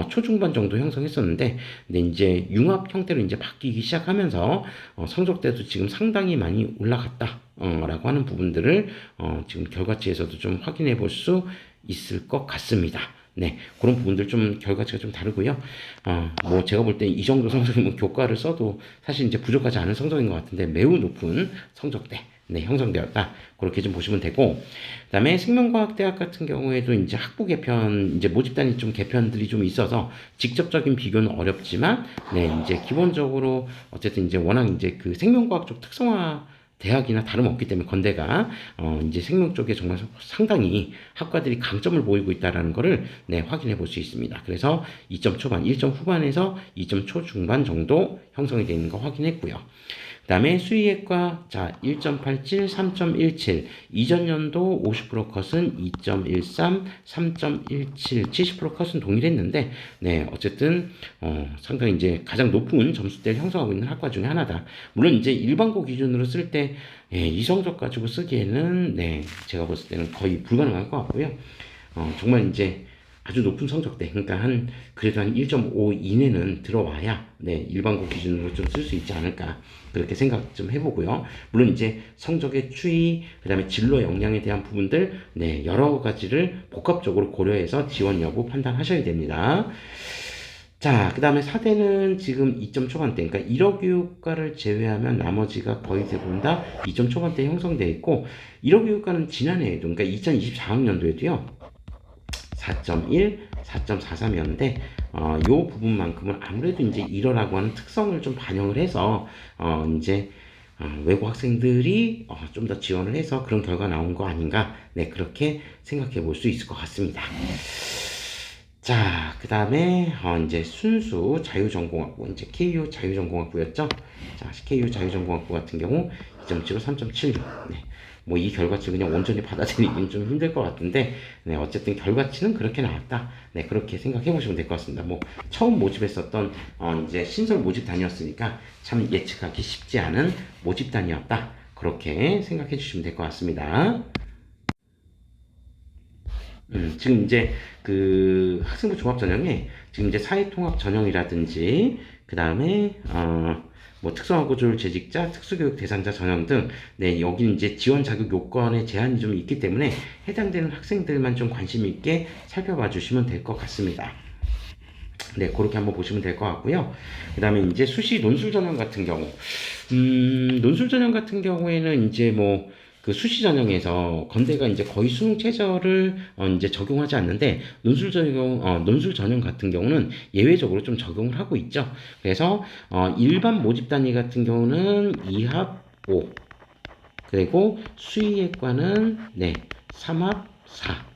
초중반 정도 형성했었는데, 근데 이제 융합 형태로 이제 바뀌기 시작하면서, 성적대도 지금 상당히 많이 올라갔다, 라고 하는 부분들을, 지금 결과치에서도 좀 확인해 볼 수 있을 것 같습니다. 네, 그런 부분들 좀 결과치가 좀 다르고요. 뭐 제가 볼 때 이 정도 성적이면 교과를 써도 사실 이제 부족하지 않은 성적인 것 같은데 매우 높은 성적대, 네, 형성되었다. 그렇게 좀 보시면 되고, 그다음에 생명과학대학 같은 경우에도 이제 학부 개편, 이제 모집단이 좀 개편들이 좀 있어서 직접적인 비교는 어렵지만, 네, 이제 기본적으로 어쨌든 이제 워낙 이제 그 생명과학 쪽 특성화 대학이나 다름없기 때문에 건대가 이제 생명 쪽에 정말 상당히 학과들이 강점을 보이고 있다라는 것을 네, 확인해 볼 수 있습니다. 그래서 2점 초반, 1점 후반에서 2점 초중반 정도 형성이 되어 있는 거 확인했고요. 그 다음에 수의학과 자 1.87, 3.17 이전 연도 50% 컷은 2.13, 3.17, 70% 컷은 동일했는데 네 어쨌든 상당히 이제 가장 높은 점수대를 형성하고 있는 학과 중에 하나다. 물론 이제 일반고 기준으로 쓸 때 이 성적 가지고 쓰기에는 네 제가 봤을 때는 거의 불가능할 것 같고요. 정말 이제 아주 높은 성적대, 그러니까 그래도 한 1.5 이내는 들어와야, 네, 일반고 기준으로 좀 쓸 수 있지 않을까, 그렇게 생각 좀 해보고요. 물론 이제 성적의 추이, 그 다음에 진로 역량에 대한 부분들, 네, 여러 가지를 복합적으로 고려해서 지원 여부 판단하셔야 됩니다. 자, 그 다음에 사대는 지금 2점 초반대, 그러니까 1억 교육과를 제외하면 나머지가 거의 대부분 다 2점 초반대 형성되어 있고, 1억 교육과는 지난해에도, 그러니까 2024학년도에도요, 4.1, 4.43이었는데 요 부분만큼은 아무래도 이제 이러라고 하는 특성을 좀 반영을 해서 이제 외국 학생들이 좀 더 지원을 해서 그런 결과 나온 거 아닌가, 네, 그렇게 생각해 볼 수 있을 것 같습니다. 자, 그 다음에 이제 순수 자유전공학부, 이제 KU 자유전공학부였죠. 자, KU 자유전공학부 같은 경우 2.75, 3.76. 네. 뭐 이 결과치를 그냥 온전히 받아들이기는 좀 힘들 것 같은데, 네, 어쨌든 결과치는 그렇게 나왔다. 네, 그렇게 생각해 보시면 될 것 같습니다. 뭐 처음 모집했었던 이제 신설 모집단이었으니까 참 예측하기 쉽지 않은 모집단이었다. 그렇게 생각해 주시면 될 것 같습니다. 지금 이제 그 학생부 종합 전형에 지금 이제 사회통합 전형이라든지 그 다음에 뭐 특성화고졸 재직자, 특수교육 대상자 전형 등 네, 여기 이제 지원 자격 요건에 제한이 좀 있기 때문에 해당되는 학생들만 좀 관심 있게 살펴봐 주시면 될 것 같습니다. 네, 그렇게 한번 보시면 될 것 같고요. 그 다음에 이제 수시 논술 전형 같은 경우, 논술 전형 같은 경우에는 이제 뭐, 그 수시 전형에서 건대가 이제 거의 수능 최저를 이제 적용하지 않는데 논술 전형 같은 경우는 예외적으로 좀 적용을 하고 있죠. 그래서 일반 모집 단위 같은 경우는 2합 5, 그리고 수의학과는 네 3합 4.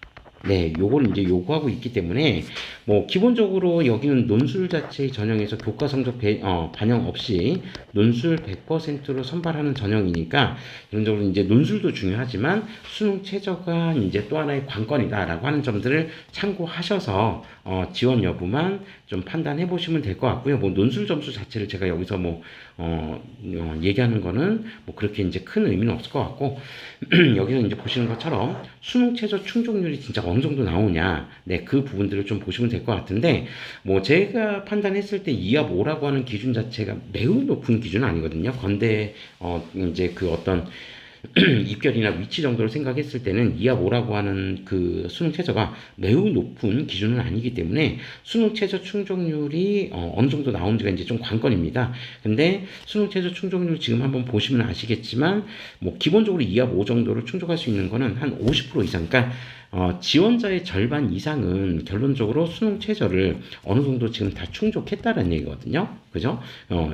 네, 요걸 이제 요구하고 있기 때문에 뭐 기본적으로 여기는 논술 자체의 전형에서 교과 성적 반영 없이 논술 100%로 선발하는 전형이니까 기본적으로 이제 논술도 중요하지만 수능 최저가 이제 또 하나의 관건이다라고 하는 점들을 참고하셔서 지원 여부만 좀 판단해 보시면 될 것 같고요. 뭐 논술 점수 자체를 제가 여기서 뭐 얘기하는 거는 뭐 그렇게 이제 큰 의미는 없을 것 같고 여기서 이제 보시는 것처럼 수능 최저 충족률이 진짜 어느 정도 나오냐, 네, 그 부분들을 좀 보시면 될 것 같은데, 뭐 제가 판단했을 때 2합 5라고 하는 기준 자체가 매우 높은 기준은 아니거든요. 건대 이제 그 어떤 입결이나 위치 정도를 생각했을 때는 2합 5라고 하는 그 수능 최저가 매우 높은 기준은 아니기 때문에 수능 최저 충족률이 어느 정도 나오는지가 이제 좀 관건입니다. 근데 수능 최저 충족률 지금 한번 보시면 아시겠지만 뭐 기본적으로 2합 5 정도를 충족할 수 있는 거는 한 50% 이상, 그러니까 지원자의 절반 이상은 결론적으로 수능 최저를 어느 정도 지금 다 충족했다는 얘기거든요. 그죠?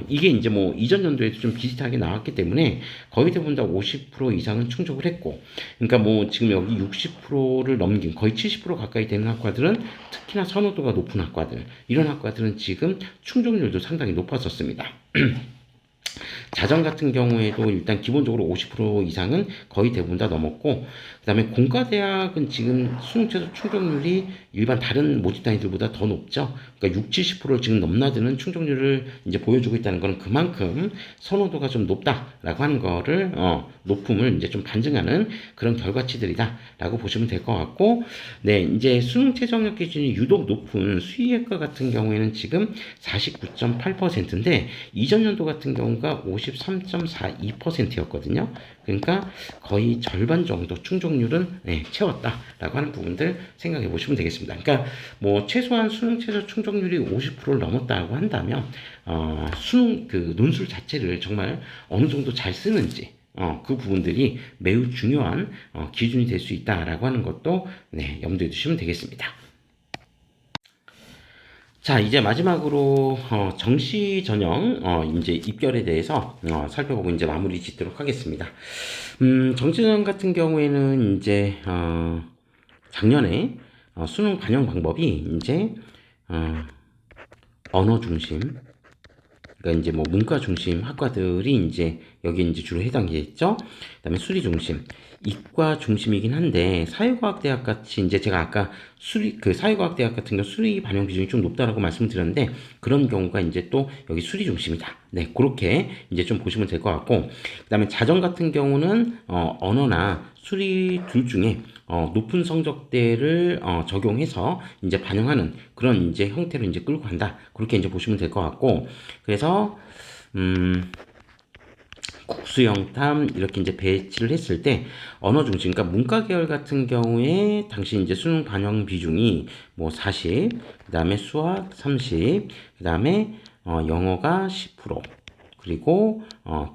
이게 이제 뭐 이전 연도에도 좀 비슷하게 나왔기 때문에 거의 대부분 다 50% 이상은 충족을 했고, 그러니까 뭐 지금 여기 60%를 넘긴 거의 70% 가까이 되는 학과들은 특히나 선호도가 높은 학과들, 이런 학과들은 지금 충족률도 상당히 높았었습니다. 자전 같은 경우에도 일단 기본적으로 50% 이상은 거의 대부분 다 넘었고, 그 다음에 공과대학은 지금 수능 최저 충족률이 일반 다른 모집 단위들보다 더 높죠. 그러니까 6, 70%를 지금 넘나드는 충족률을 이제 보여주고 있다는 것은 그만큼 선호도가 좀 높다라고 하는 거를, 높음을 이제 좀 반증하는 그런 결과치들이다라고 보시면 될 것 같고, 네, 이제 수능 최저학력 기준이 유독 높은 수의학과 같은 경우에는 지금 49.8%인데, 이전 연도 같은 경우가 53.42%였거든요. 그러니까 거의 절반 정도 충족률은 채웠다라고 하는 부분들 생각해 보시면 되겠습니다. 그러니까 뭐 최소한 수능 최저 충족률이 50%를 넘었다고 한다면 수능 그 논술 자체를 정말 어느 정도 잘 쓰는지 그 부분들이 매우 중요한 기준이 될 수 있다라고 하는 것도 염두에 두시면 되겠습니다. 자, 이제 마지막으로 정시 전형 이제 입결에 대해서 살펴보고 이제 마무리 짓도록 하겠습니다. 정시 전형 같은 경우에는 이제 작년에 수능 반영 방법이 이제 언어 중심, 그러니까 이제 뭐 문과 중심 학과들이 이제 여기 이제 주로 해당되겠죠. 그다음에 수리 중심, 이과 중심이긴 한데 사회과학대학 같이 이제 제가 아까 수리 그 사회과학대학 같은 경우 수리 반영 비중이 좀 높다라고 말씀드렸는데 그런 경우가 이제 또 여기 수리 중심이다. 네, 그렇게 이제 좀 보시면 될 것 같고, 그다음에 자정 같은 경우는 언어나 수리 둘 중에 높은 성적대를 적용해서 이제 반영하는 그런 이제 형태로 이제 끌고 간다. 그렇게 이제 보시면 될 것 같고, 그래서 국수영탐 이렇게 이제 배치를 했을 때 언어 중심, 그러니까 문과 계열 같은 경우에 당시 이제 수능 반영 비중이 뭐 40, 그다음에 수학 30, 그다음에 영어가 10%, 그리고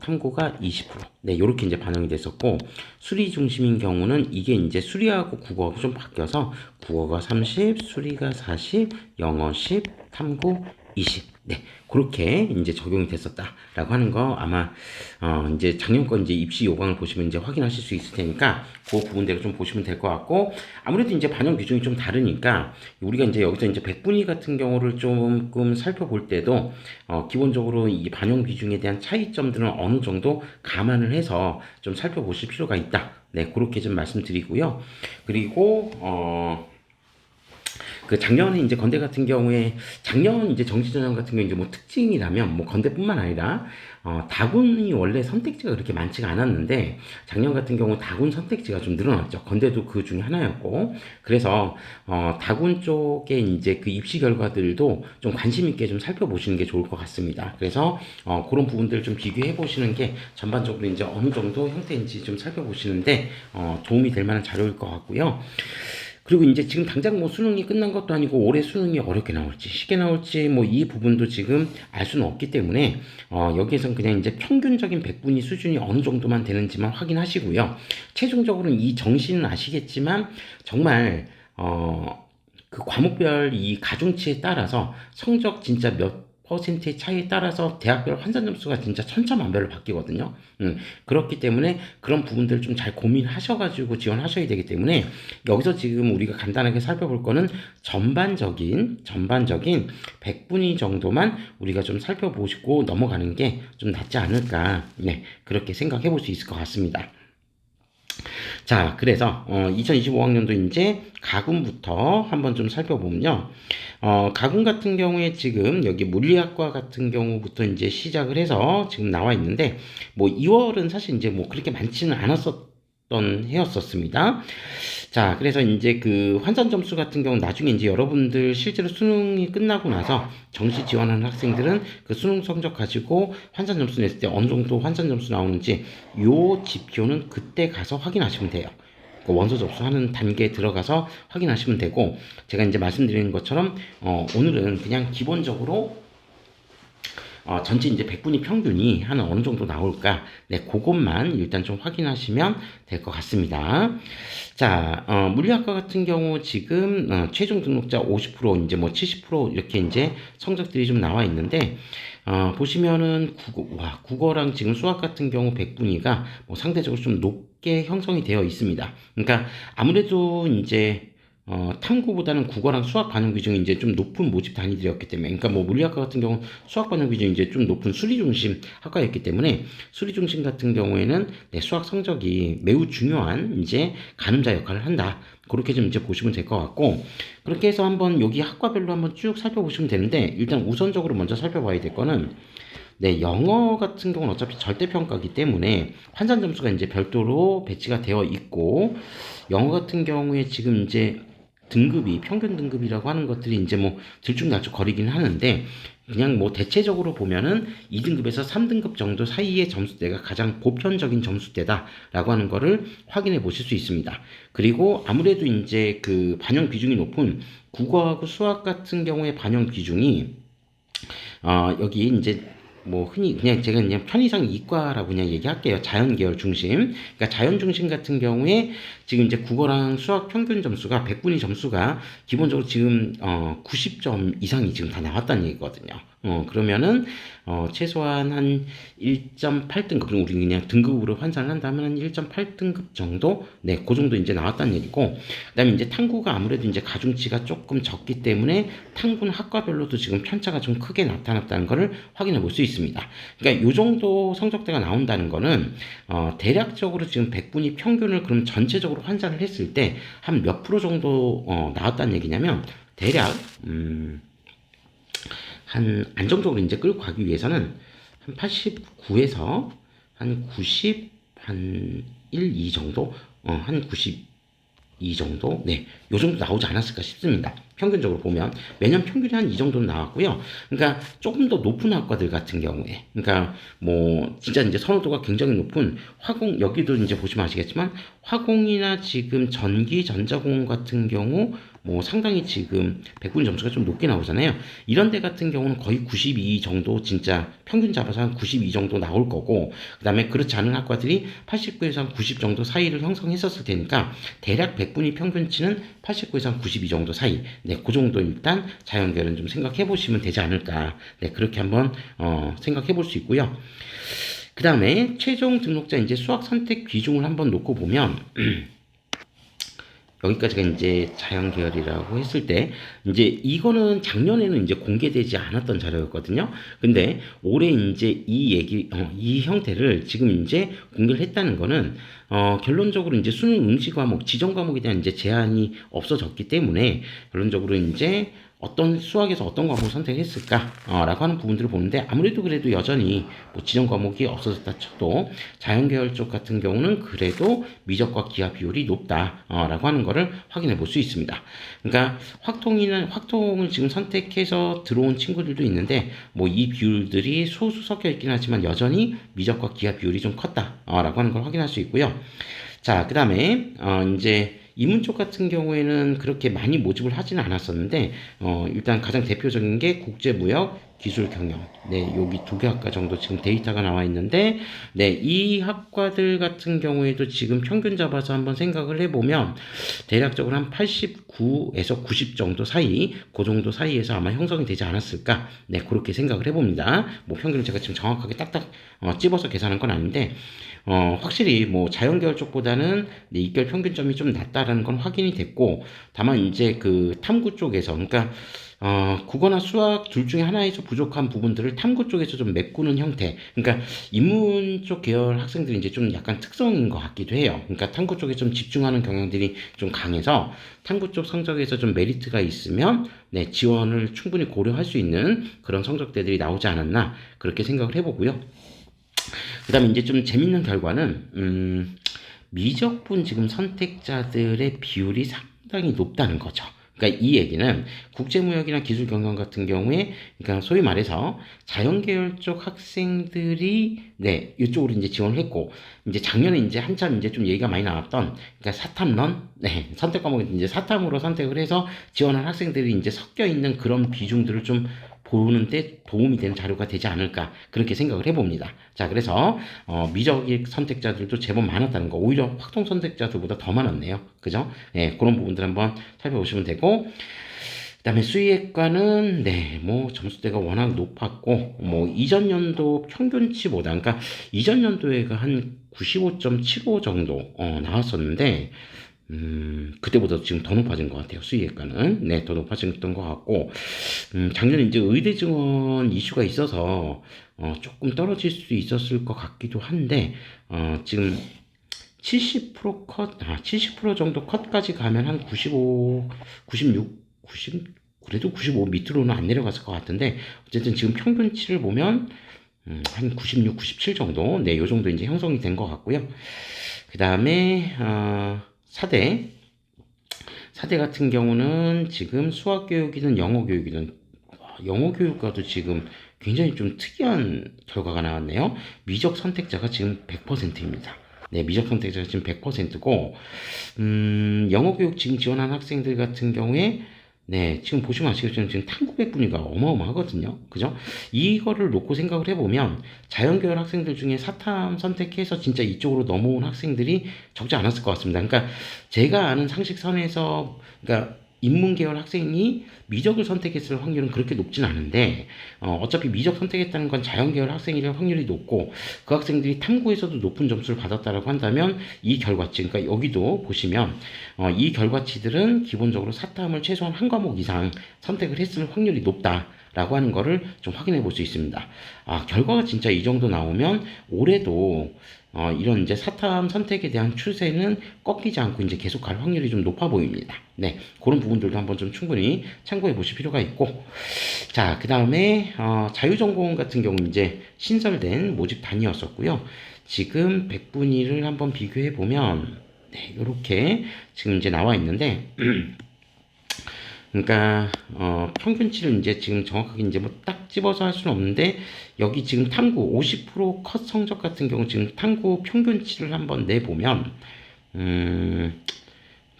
탐구가 20%. 네, 이렇게 이제 반영이 됐었고, 수리 중심인 경우는 이게 이제 수리하고 국어가 좀 바뀌어서 국어가 30, 수리가 40, 영어 10, 탐구 20. 네, 그렇게 이제 적용이 됐었다라고 하는 거 아마 이제 작년 거 이제 입시 요강을 보시면 이제 확인하실 수 있을 테니까 그 부분대로 좀 보시면 될 것 같고, 아무래도 이제 반영 비중이 좀 다르니까 우리가 이제 여기서 이제 백분위 같은 경우를 조금 살펴볼 때도 기본적으로 이 반영 비중에 대한 차이점들은 어느 정도 감안을 해서 좀 살펴보실 필요가 있다. 네, 그렇게 좀 말씀드리고요. 그리고 그 작년에 이제 건대 같은 경우에 작년 이제 정시전형 같은 경우 이제 뭐 특징이라면 뭐 건대뿐만 아니라 다군이 원래 선택지가 그렇게 많지가 않았는데 작년 같은 경우 다군 선택지가 좀 늘어났죠. 건대도 그 중에 하나였고, 그래서 다군 쪽에 이제 그 입시 결과들도 좀 관심 있게 좀 살펴보시는 게 좋을 것 같습니다. 그래서 그런 부분들 좀 비교해 보시는 게 전반적으로 이제 어느 정도 형태인지 좀 살펴보시는데 도움이 될 만한 자료일 것 같고요. 그리고 이제 지금 당장 뭐 수능이 끝난 것도 아니고 올해 수능이 어렵게 나올지 쉽게 나올지 뭐 이 부분도 지금 알 수는 없기 때문에 여기에선 그냥 이제 평균적인 백분위 수준이 어느 정도만 되는지만 확인하시고요. 최종적으로는 이 정시는 아시겠지만 정말 그 과목별 이 가중치에 따라서 성적 진짜 몇 퍼센트의 차이에 따라서 대학별 환산 점수가 진짜 천차만별로 바뀌거든요. 그렇기 때문에 그런 부분들 좀 잘 고민하셔가지고 지원하셔야 되기 때문에 여기서 지금 우리가 간단하게 살펴볼 거는 전반적인 100분위 정도만 우리가 좀 살펴보시고 넘어가는 게 좀 낫지 않을까. 네, 그렇게 생각해 볼 수 있을 것 같습니다. 자, 그래서 2025학년도 이제 가군부터 한번 좀 살펴보면요. 가군 같은 경우에 지금 여기 물리학과 같은 경우부터 이제 시작을 해서 지금 나와 있는데 뭐 2월은 사실 이제 뭐 그렇게 많지는 않았었던 해였었습니다. 자, 그래서 이제 그 환산 점수 같은 경우 나중에 이제 여러분들 실제로 수능이 끝나고 나서 정시 지원하는 학생들은 그 수능 성적 가지고 환산 점수 냈을 때 어느 정도 환산 점수 나오는지 요 지표는 그때 가서 확인하시면 돼요. 그 원서 접수하는 단계에 들어가서 확인하시면 되고, 제가 이제 말씀드리는 것처럼 오늘은 그냥 기본적으로 전체 이제 백분위 평균이 한 어느 정도 나올까? 네, 그것만 일단 좀 확인하시면 될 것 같습니다. 자, 물리학과 같은 경우 지금 최종 등록자 50% 이제 뭐 70% 이렇게 이제 성적들이 좀 나와 있는데 보시면은 국어랑 지금 수학 같은 경우 백분위가 뭐 상대적으로 좀 높게 형성이 되어 있습니다. 그러니까 아무래도 이제 탐구보다는 국어랑 수학 반영 비중이 이제 좀 높은 모집 단위들이었기 때문에, 그러니까 뭐 물리학과 같은 경우 수학 반영 비중이 이제 좀 높은 수리 중심 학과였기 때문에 수리 중심 같은 경우에는 네, 수학 성적이 매우 중요한 이제 가늠자 역할을 한다. 그렇게 좀 이제 보시면 될 것 같고, 그렇게 해서 한번 여기 학과별로 한번 쭉 살펴보시면 되는데, 일단 우선적으로 먼저 살펴봐야 될 거는 네, 영어 같은 경우는 어차피 절대평가이기 때문에 환산 점수가 이제 별도로 배치가 되어 있고, 영어 같은 경우에 지금 이제 등급이 평균 등급이라고 하는 것들이 이제 뭐 들쭉날쭉 거리긴 하는데, 그냥 뭐 대체적으로 보면은 2등급에서 3등급 정도 사이의 점수대가 가장 보편적인 점수대다라고 하는 거를 확인해 보실 수 있습니다. 그리고 아무래도 이제 그 반영 비중이 높은 국어하고 수학 같은 경우에 반영 비중이 여기 이제 뭐 흔히 그냥 제가 그냥 편의상 이과라고 그냥 얘기할게요. 자연 계열 중심. 그러니까 자연 중심 같은 경우에 지금 이제 국어랑 수학 평균 점수가 100분위 점수가 기본적으로 지금 90점 이상이 지금 다 나왔다는 얘기거든요. 그러면은 최소한 한 1.8등급, 우리 그냥 등급으로 환산을 한다면 한 1.8등급 정도, 네, 그 정도 이제 나왔다는 얘기고, 그다음에 이제 탐구가 아무래도 이제 가중치가 조금 적기 때문에 탐구는 학과별로도 지금 편차가 좀 크게 나타났다는 것을 확인해 볼 수 있습니다. 그러니까 요 정도 성적대가 나온다는 거는 대략적으로 지금 100분위 평균을 그럼 전체적으로 환산을 했을 때 한 몇 프로 정도 나왔다는 얘기냐면 대략 한 안정적으로 이제 끌고 가기 위해서는 한 89에서 한 90, 한 1, 2 정도, 한 92 정도, 네, 요 정도 나오지 않았을까 싶습니다. 평균적으로 보면 매년 평균이 한 이 정도는 나왔고요. 그러니까 조금 더 높은 학과들 같은 경우에, 그러니까 뭐 진짜 이제 선호도가 굉장히 높은 화공, 여기도 이제 보시면 아시겠지만 화공이나 지금 전기, 전자공학 같은 경우 뭐 상당히 지금 100분위 점수가 좀 높게 나오잖아요. 이런 데 같은 경우는 거의 92 정도, 진짜 평균 잡아서 한 92 정도 나올 거고, 그 다음에 그렇지 않은 학과들이 89에서 한 90 정도 사이를 형성했었을 테니까 대략 100분위 평균치는 89에서 한 92 정도 사이, 네, 그 정도 일단 자연계열은 좀 생각해 보시면 되지 않을까, 네, 그렇게 한번 생각해 볼 수 있고요. 그 다음에 최종 등록자 이제 수학 선택 비중을 한번 놓고 보면 여기까지가 이제 자연 계열이라고 했을 때, 이제 이거는 작년에는 이제 공개되지 않았던 자료였거든요. 근데 올해 이제 이 형태를 지금 이제 공개를 했다는 거는, 결론적으로 이제 수능 응시 과목, 지정 과목에 대한 이제 제한이 없어졌기 때문에, 결론적으로 이제 어떤 수학에서 어떤 과목을 선택했을까? 라고 하는 부분들을 보는데, 아무래도 그래도 여전히 뭐 지정 과목이 없어졌다 쳐도 자연계열 쪽 같은 경우는 그래도 미적과 기하 비율이 높다 라고 하는 거를 확인해 볼 수 있습니다. 그러니까 확통을 지금 선택해서 들어온 친구들도 있는데, 뭐 이 비율들이 소수 섞여 있긴 하지만 여전히 미적과 기하 비율이 좀 컸다 라고 하는 걸 확인할 수 있고요. 자, 그 다음에 이제 이문 쪽 같은 경우에는 그렇게 많이 모집을 하지는 않았었는데, 일단 가장 대표적인 게 국제무역, 기술경영, 네, 여기 두 개 학과 정도 지금 데이터가 나와 있는데, 네, 이 학과들 같은 경우에도 지금 평균 잡아서 한번 생각을 해보면 대략적으로 한 89에서 90 정도 사이, 그 정도 사이에서 아마 형성이 되지 않았을까, 네, 그렇게 생각을 해봅니다. 뭐 평균을 제가 지금 정확하게 딱딱 찝어서 계산한 건 아닌데, 확실히 뭐 자연계열 쪽보다는 네, 이결 평균점이 좀 낮다라는 건 확인이 됐고, 다만 이제 그 탐구 쪽에서, 그러니까 국어나 수학 둘 중에 하나에서 부족한 부분들을 탐구 쪽에서 좀 메꾸는 형태. 그러니까 인문 쪽 계열 학생들이 이제 좀 약간 특성인 것 같기도 해요. 그러니까 탐구 쪽에 좀 집중하는 경향들이 좀 강해서 탐구 쪽 성적에서 좀 메리트가 있으면 네, 지원을 충분히 고려할 수 있는 그런 성적대들이 나오지 않았나 그렇게 생각을 해보고요. 그 다음에 이제 좀 재밌는 결과는, 미적분 지금 선택자들의 비율이 상당히 높다는 거죠. 그러니까 이 얘기는 국제무역이나 기술경영 같은 경우에, 그러니까 소위 말해서 자연계열 쪽 학생들이 네, 이쪽으로 이제 지원을 했고, 이제 작년에 이제 한참 이제 좀 얘기가 많이 나왔던, 그러니까 사탐런, 네, 선택 과목을 이제 사탐으로 선택을 해서 지원한 학생들이 이제 섞여 있는 그런 비중들을 좀 보는데 도움이 되는 자료가 되지 않을까 그렇게 생각을 해봅니다. 자, 그래서 미적의 선택자들도 제법 많았다는 거, 오히려 확통 선택자들보다 더 많았네요. 그죠? 예, 그런 부분들 한번 살펴보시면 되고, 그다음에 수의학과는 네, 뭐 점수대가 워낙 높았고, 뭐 이전 연도 평균치보다, 그러니까 이전 연도에가 한 95.75 정도 나왔었는데, 그때보다 지금 더 높아진 것 같아요. 수의학과는. 네, 더 높아졌던 것 같고, 작년에 이제 의대 지원 이슈가 있어서, 조금 떨어질 수 있었을 것 같기도 한데, 지금 70% 컷, 70% 정도 컷까지 가면 한 95, 96, 90, 그래도 95 밑으로는 안 내려갔을 것 같은데, 어쨌든 지금 평균치를 보면, 한 96, 97 정도, 네, 요 정도 이제 형성이 된 것 같고요. 그 다음에, 사대 같은 경우는 지금 수학 교육이든 영어 교육이든 영어 교육과도 지금 굉장히 좀 특이한 결과가 나왔네요. 미적 선택자가 지금 100%입니다. 네, 미적 선택자가 지금 100%고, 영어 교육 지금 지원한 학생들 같은 경우에, 네, 지금 보시면 아시겠지만 지금 탐구백 분위기가 어마어마하거든요. 그죠? 이거를 놓고 생각을 해보면 자연계열 학생들 중에 사탐 선택해서 진짜 이쪽으로 넘어온 학생들이 적지 않았을 것 같습니다. 그러니까 제가 아는 상식선에서, 그러니까 인문계열 학생이 미적을 선택했을 확률은 그렇게 높진 않은데, 어차피 미적 선택했다는 건 자연계열 학생일 확률이 높고, 그 학생들이 탐구에서도 높은 점수를 받았다라고 한다면, 이 결과치, 그러니까 여기도 보시면, 이 결과치들은 기본적으로 사탐을 최소한 한 과목 이상 선택을 했을 확률이 높다라고 하는 거를 좀 확인해 볼 수 있습니다. 결과가 진짜 이 정도 나오면 올해도 이런 이제 사탐 선택에 대한 추세는 꺾이지 않고 이제 계속 갈 확률이 좀 높아 보입니다. 네, 그런 부분들도 한번 좀 충분히 참고해 보실 필요가 있고, 자, 그 다음에 자유전공 같은 경우 이제 신설된 모집단이었었고요. 지금 백분위를 한번 비교해 보면, 네, 이렇게 지금 이제 나와 있는데, 그러니까 평균치를 이제 지금 정확하게 이제 뭐 딱 집어서 할 수는 없는데, 여기 지금 탐구 50%컷 성적 같은 경우 지금 탐구 평균치를 한번 내 보면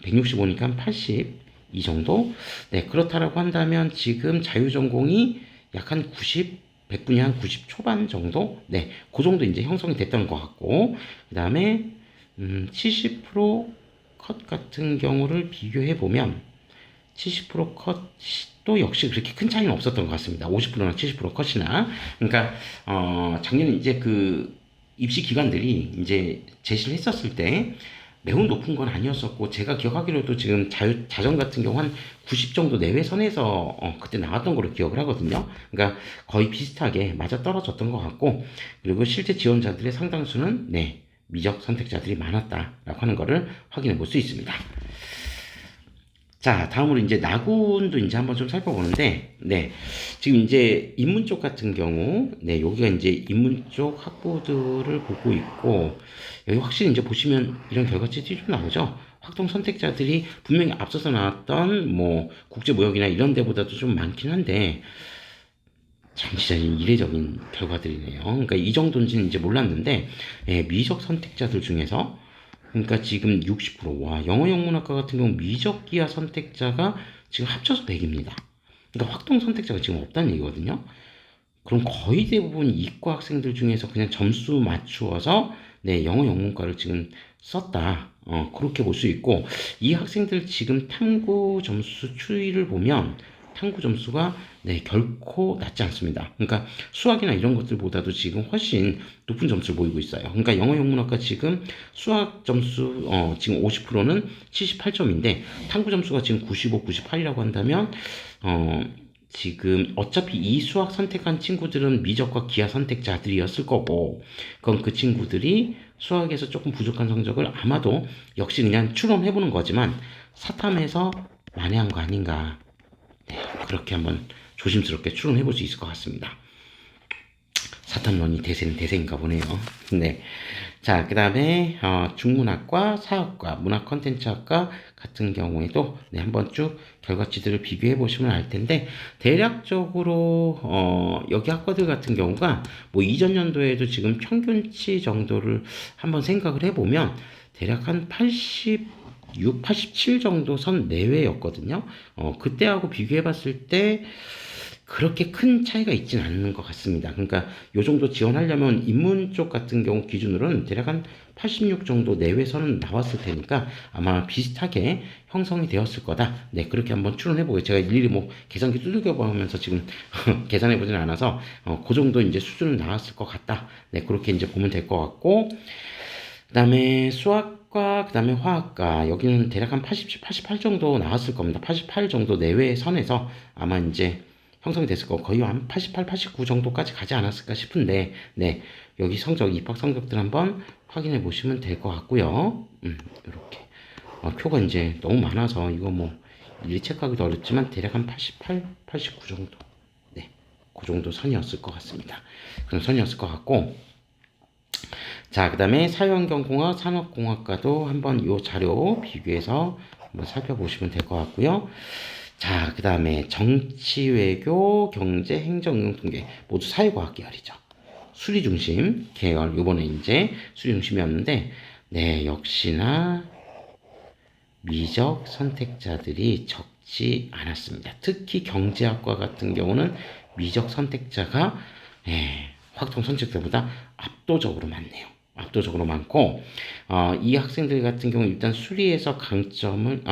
165니까 한 80 이 정도. 네, 그렇다라고 한다면 지금 자유전공이 약 한 90, 100분이 한 90 초반 정도. 네, 그 정도 이제 형성이 됐던 것 같고, 그 다음에 70%컷 같은 경우를 비교해 보면 70% 컷도 역시 그렇게 큰 차이는 없었던 것 같습니다. 50%나 70% 컷이나. 그러니까, 작년에 이제 그 입시 기관들이 이제 제시를 했었을 때 매우 높은 건 아니었었고, 제가 기억하기로도 지금 자전 같은 경우 한 90 정도 내외 선에서 그때 나왔던 걸로 기억을 하거든요. 그러니까 거의 비슷하게 맞아 떨어졌던 것 같고, 그리고 실제 지원자들의 상당수는 네, 미적 선택자들이 많았다라고 하는 거를 확인해 볼 수 있습니다. 자, 다음으로 이제 나군도 이제 한번 좀 살펴보는데, 네. 지금 이제 인문 쪽 같은 경우, 네, 여기가 이제 인문 쪽 학부들을 보고 있고, 여기 확실히 이제 보시면 이런 결과치들이 좀 나오죠. 확동 선택자들이 분명히 앞서서 나왔던 뭐 국제 무역이나 이런 데보다도 좀 많긴 한데, 참 진짜 이례적인 결과들이네요. 그러니까 이 정도인지는 이제 몰랐는데, 예, 미적 선택자들 중에서 그러니까 지금 60%. 와, 영어 영문학과 같은 경우 미적 기하 선택자가 지금 합쳐서 100입니다. 그러니까 확동 선택자가 지금 없다는 얘기거든요. 그럼 거의 대부분 이과 학생들 중에서 그냥 점수 맞추어서 네, 영어 영문과를 지금 썼다. 그렇게 볼 수 있고, 이 학생들 지금 탐구 점수 추이를 보면 탐구 점수가 네, 결코 낮지 않습니다. 그러니까 수학이나 이런 것들보다도 지금 훨씬 높은 점수를 보이고 있어요. 그러니까 영어 영문학과 지금 수학 점수 지금 50%는 78점인데 탐구 점수가 지금 95, 98이라고 한다면 지금 어차피 이 수학 선택한 친구들은 미적과 기하 선택자들이었을 거고, 그럼 그 친구들이 수학에서 조금 부족한 성적을 아마도 역시 그냥 추론해보는 거지만 사탐에서 만회한 거 아닌가. 네, 그렇게 한번 조심스럽게 추론해볼 수 있을 것 같습니다. 사탐론이 대세는 대세인가 보네요. 네. 자, 그 다음에 중문학과, 사학과, 문학 컨텐츠학과 같은 경우에도 네, 한번 쭉 결과치들을 비교해 보시면 알 텐데, 대략적으로 여기 학과들 같은 경우가 뭐 이전 연도에도 지금 평균치 정도를 한번 생각을 해보면 대략 한 86, 87 정도 선 내외였거든요. 그때하고 비교해 봤을 때 그렇게 큰 차이가 있진 않는 것 같습니다. 그러니까 요 정도 지원하려면 인문 쪽 같은 경우 기준으로는 대략 한 86 정도 내외선은 나왔을 테니까 아마 비슷하게 형성이 되었을 거다. 네, 그렇게 한번 추론해보고 제가 일일이 뭐 계산기 두들겨 보면서 지금 계산해보진 않아서 그 정도 이제 수준은 나왔을 것 같다. 네, 그렇게 이제 보면 될 것 같고, 그 다음에 수학 수학과 그다음에 화학과 여기는 대략 한 87, 88 정도 나왔을 겁니다. 88 정도 내외 선에서 아마 이제 형성이 됐을 거고 거의 한 88, 89 정도까지 가지 않았을까 싶은데 네 여기 성적 입학 성적들 한번 확인해 보시면 될 것 같고요. 이렇게 표가 이제 너무 많아서 이거 뭐 일일이 체크하기도 어렵지만 대략 한 88, 89 정도 네 그 정도 선이었을 것 같습니다. 그런 선이었을 것 같고 자, 그 다음에 사회환경공학, 산업공학과도 한번 이 자료 비교해서 한번 살펴보시면 될 것 같고요. 자, 그 다음에 정치, 외교, 경제, 행정, 응용, 통계 모두 사회과학 계열이죠. 수리 중심 계열, 요번에 이제 수리 중심이었는데, 네, 역시나 미적 선택자들이 적지 않았습니다. 특히 경제학과 같은 경우는 미적 선택자가 확정 선택자보다 압도적으로 많네요. 압도적으로 많고 이 학생들 같은 경우 일단 수리에서 강점을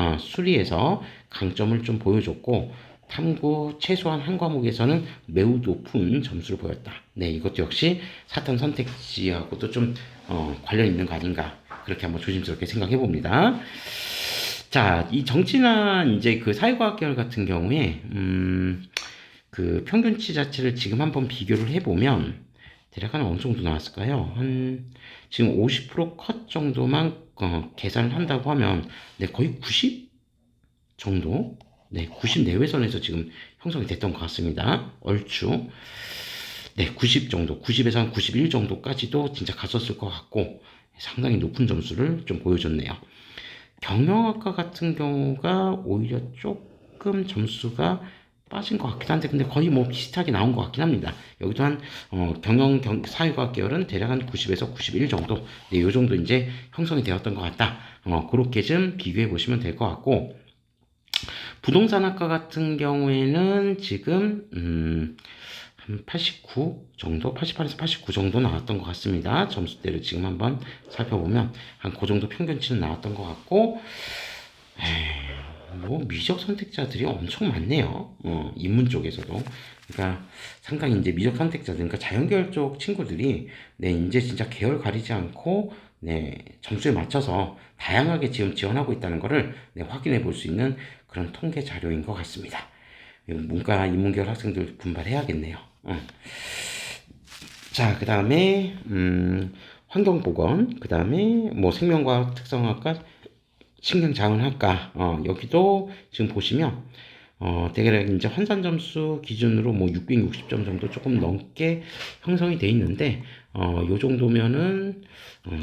좀 보여줬고 탐구 최소한 한 과목에서는 매우 높은 점수를 보였다. 네, 이것도 역시 사탐 선택지하고도 좀 관련 있는 거 아닌가 그렇게 한번 조심스럽게 생각해 봅니다. 자, 이 정치나 이제 그 사회과학 계열 같은 경우에 그 평균치 자체를 지금 한번 비교를 해보면 대략 한 어느 정도 나왔을까요? 한 지금 50%컷 정도만 계산을 한다고 하면 네, 거의 90 정도? 네, 90 내외선에서 지금 형성이 됐던 것 같습니다. 얼추. 네, 90 정도, 90에서 한 91 정도까지도 진짜 갔었을 것 같고 상당히 높은 점수를 좀 보여줬네요. 경영학과 같은 경우가 오히려 조금 점수가 빠진 것 같긴 한데 근데 거의 뭐 비슷하게 나온 것 같긴 합니다. 여기도 한 사회과학 계열은 대략 한 90에서 91 정도 네, 요 정도 이제 형성이 되었던 것 같다. 그렇게 좀 비교해 보시면 될 것 같고 부동산학과 같은 경우에는 지금 한 89 정도, 88에서 89 정도 나왔던 것 같습니다. 점수대를 지금 한번 살펴보면 한 그 정도 평균치는 나왔던 것 같고 뭐 미적 선택자들이 엄청 많네요. 인문 쪽에서도. 그러니까 상당히 이제 미적 선택자들, 그러니까 자연계열 쪽 친구들이 네 이제 진짜 계열 가리지 않고 네 점수에 맞춰서 다양하게 지금 지원하고 있다는 것을 네, 확인해 볼 수 있는 그런 통계 자료인 것 같습니다. 문과 인문계열 학생들 분발해야겠네요. 자, 그 다음에 환경보건, 그 다음에 뭐 생명과학 특성학과, 식량자원학과 여기도 지금 보시면 대략 이제 환산 점수 기준으로 뭐 660점 정도 조금 넘게 형성이 돼 있는데 요 정도면은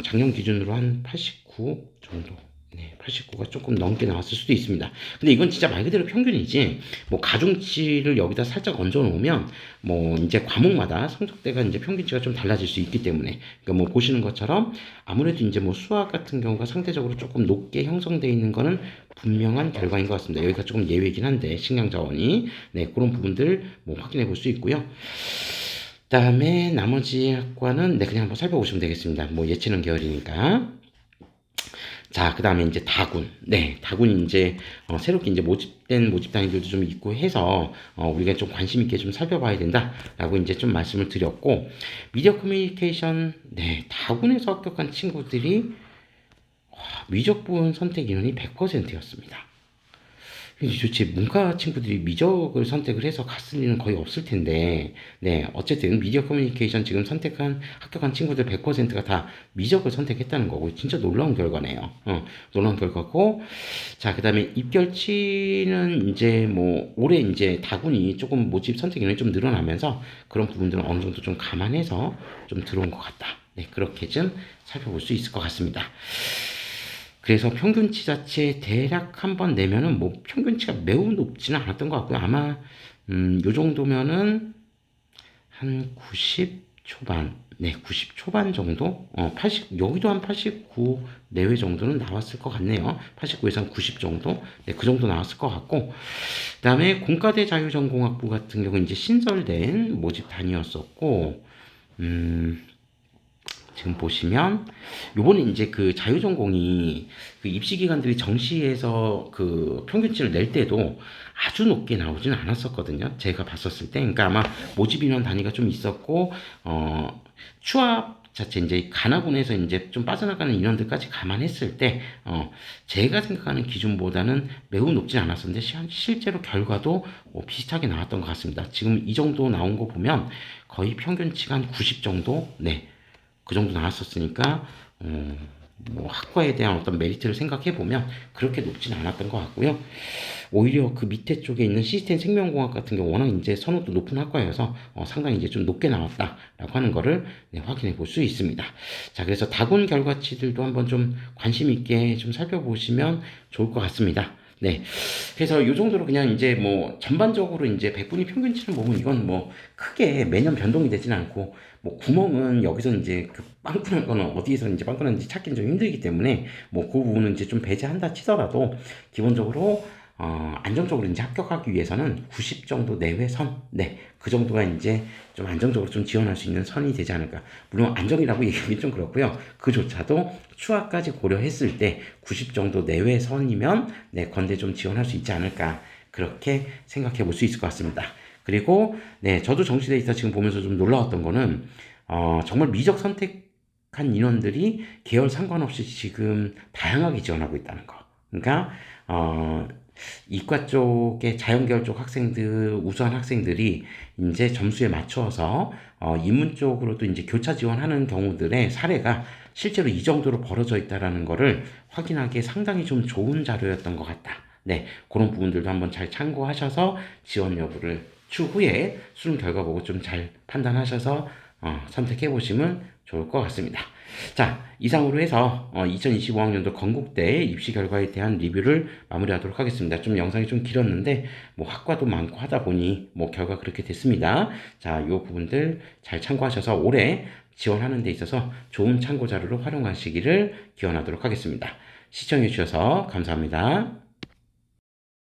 작년 기준으로 한 89 정도. 네, 89가 조금 넘게 나왔을 수도 있습니다. 근데 이건 진짜 말 그대로 평균이지, 뭐 가중치를 여기다 살짝 얹어 놓으면, 뭐 이제 과목마다 성적대가 이제 평균치가 좀 달라질 수 있기 때문에, 그러니까 뭐 보시는 것처럼 아무래도 이제 뭐 수학 같은 경우가 상대적으로 조금 높게 형성되어 있는 거는 분명한 결과인 것 같습니다. 여기가 조금 예외이긴 한데, 식량자원이. 네, 그런 부분들 뭐 확인해 볼 수 있고요. 그다음에 나머지 학과는 네, 그냥 한번 살펴보시면 되겠습니다. 뭐 예체능 계열이니까. 자, 그 다음에 이제 다군. 네, 다군이 이제, 새롭게 이제 모집된 모집단위들도 좀 있고 해서, 우리가 좀 관심 있게 좀 살펴봐야 된다라고 이제 좀 말씀을 드렸고, 미디어 커뮤니케이션, 네, 다군에서 합격한 친구들이, 미적 부분 선택 인원이 100%였습니다. 좋지. 문과 친구들이 미적을 선택을 해서 갔을 일은 거의 없을 텐데, 네, 어쨌든 미디어 커뮤니케이션 지금 합격한 친구들 100%가 다 미적을 선택했다는 거고, 진짜 놀라운 결과네요. 놀라운 결과고, 자, 그 다음에 입결치는 이제 뭐, 올해 이제 다군이 조금 모집 선택 인원이 좀 늘어나면서 그런 부분들은 어느 정도 좀 감안해서 좀 들어온 것 같다. 네, 그렇게 좀 살펴볼 수 있을 것 같습니다. 그래서 평균치 자체 대략 한번 내면은 뭐 평균치가 매우 높지는 않았던 것 같고요. 아마 요 정도면은 한 90 초반, 네, 90 초반 정도, 80 여기도 한 89 내외 정도는 나왔을 것 같네요. 89에서 한 90 정도, 네, 그 정도 나왔을 것 같고, 그다음에 공과대 자유전공학부 같은 경우 이제 신설된 모집단이었었고, 지금 보시면 요번에 이제 그 자유전공이 그 입시 기관들이 정시에서 그 평균치를 낼 때도 아주 높게 나오지는 않았었거든요. 제가 봤었을 때. 그러니까 아마 모집 인원 단위가 좀 있었고 추합 자체 이제 가나군에서 이제 좀 빠져나가는 인원들까지 감안했을 때, 제가 생각하는 기준보다는 매우 높진 않았었는데, 실제로 결과도 비슷하게 나왔던 것 같습니다. 지금 이 정도 나온 거 보면 거의 평균치가 한 90 정도? 네. 그 정도 나왔었으니까, 뭐 학과에 대한 어떤 메리트를 생각해 보면 그렇게 높진 않았던 것 같고요. 오히려 그 밑에 쪽에 있는 시스템 생명공학 같은 경우 워낙 이제 선호도 높은 학과여서 상당히 이제 좀 높게 나왔다라고 하는 거를 네, 확인해 볼 수 있습니다. 자, 그래서 다군 결과치들도 한번 좀 관심 있게 좀 살펴보시면 좋을 것 같습니다. 네. 그래서 이 정도로 그냥 이제 뭐 전반적으로 이제 백분위 평균치를 보면 이건 뭐 크게 매년 변동이 되진 않고 뭐 구멍은 여기서 이제 그 빵꾸난 거는 어디에서 이제 빵꾸난지 찾기는 좀 힘들기 때문에 뭐 그 부분은 이제 좀 배제한다 치더라도 기본적으로 안정적으로 이제 합격하기 위해서는 90 정도 내외 선, 네, 그 정도가 이제 좀 안정적으로 좀 지원할 수 있는 선이 되지 않을까. 물론 안정이라고 얘기하기 좀 그렇고요. 그조차도 추하까지 고려했을 때 90 정도 내외 선이면 네, 건대 좀 지원할 수 있지 않을까. 그렇게 생각해 볼 수 있을 것 같습니다. 그리고 네, 저도 정시데이터 지금 보면서 좀 놀라웠던 거는 정말 미적 선택한 인원들이 계열 상관없이 지금 다양하게 지원하고 있다는 거. 그러니까 이과 쪽의 자연계열 쪽 학생들, 우수한 학생들이 이제 점수에 맞춰서 인문 쪽으로도 이제 교차 지원하는 경우들의 사례가 실제로 이 정도로 벌어져 있다라는 거를 확인하기에 상당히 좀 좋은 자료였던 것 같다. 네, 그런 부분들도 한번 잘 참고하셔서 지원 여부를 추후에 수능 결과 보고 좀 잘 판단하셔서 선택해 보시면 좋을 것 같습니다. 자, 이상으로 해서 2025학년도 건국대 입시 결과에 대한 리뷰를 마무리하도록 하겠습니다. 좀 영상이 좀 길었는데 뭐 학과도 많고 하다 보니 뭐 결과 그렇게 됐습니다. 자, 이 부분들 잘 참고하셔서 올해 지원하는 데 있어서 좋은 참고 자료로 활용하시기를 기원하도록 하겠습니다. 시청해 주셔서 감사합니다.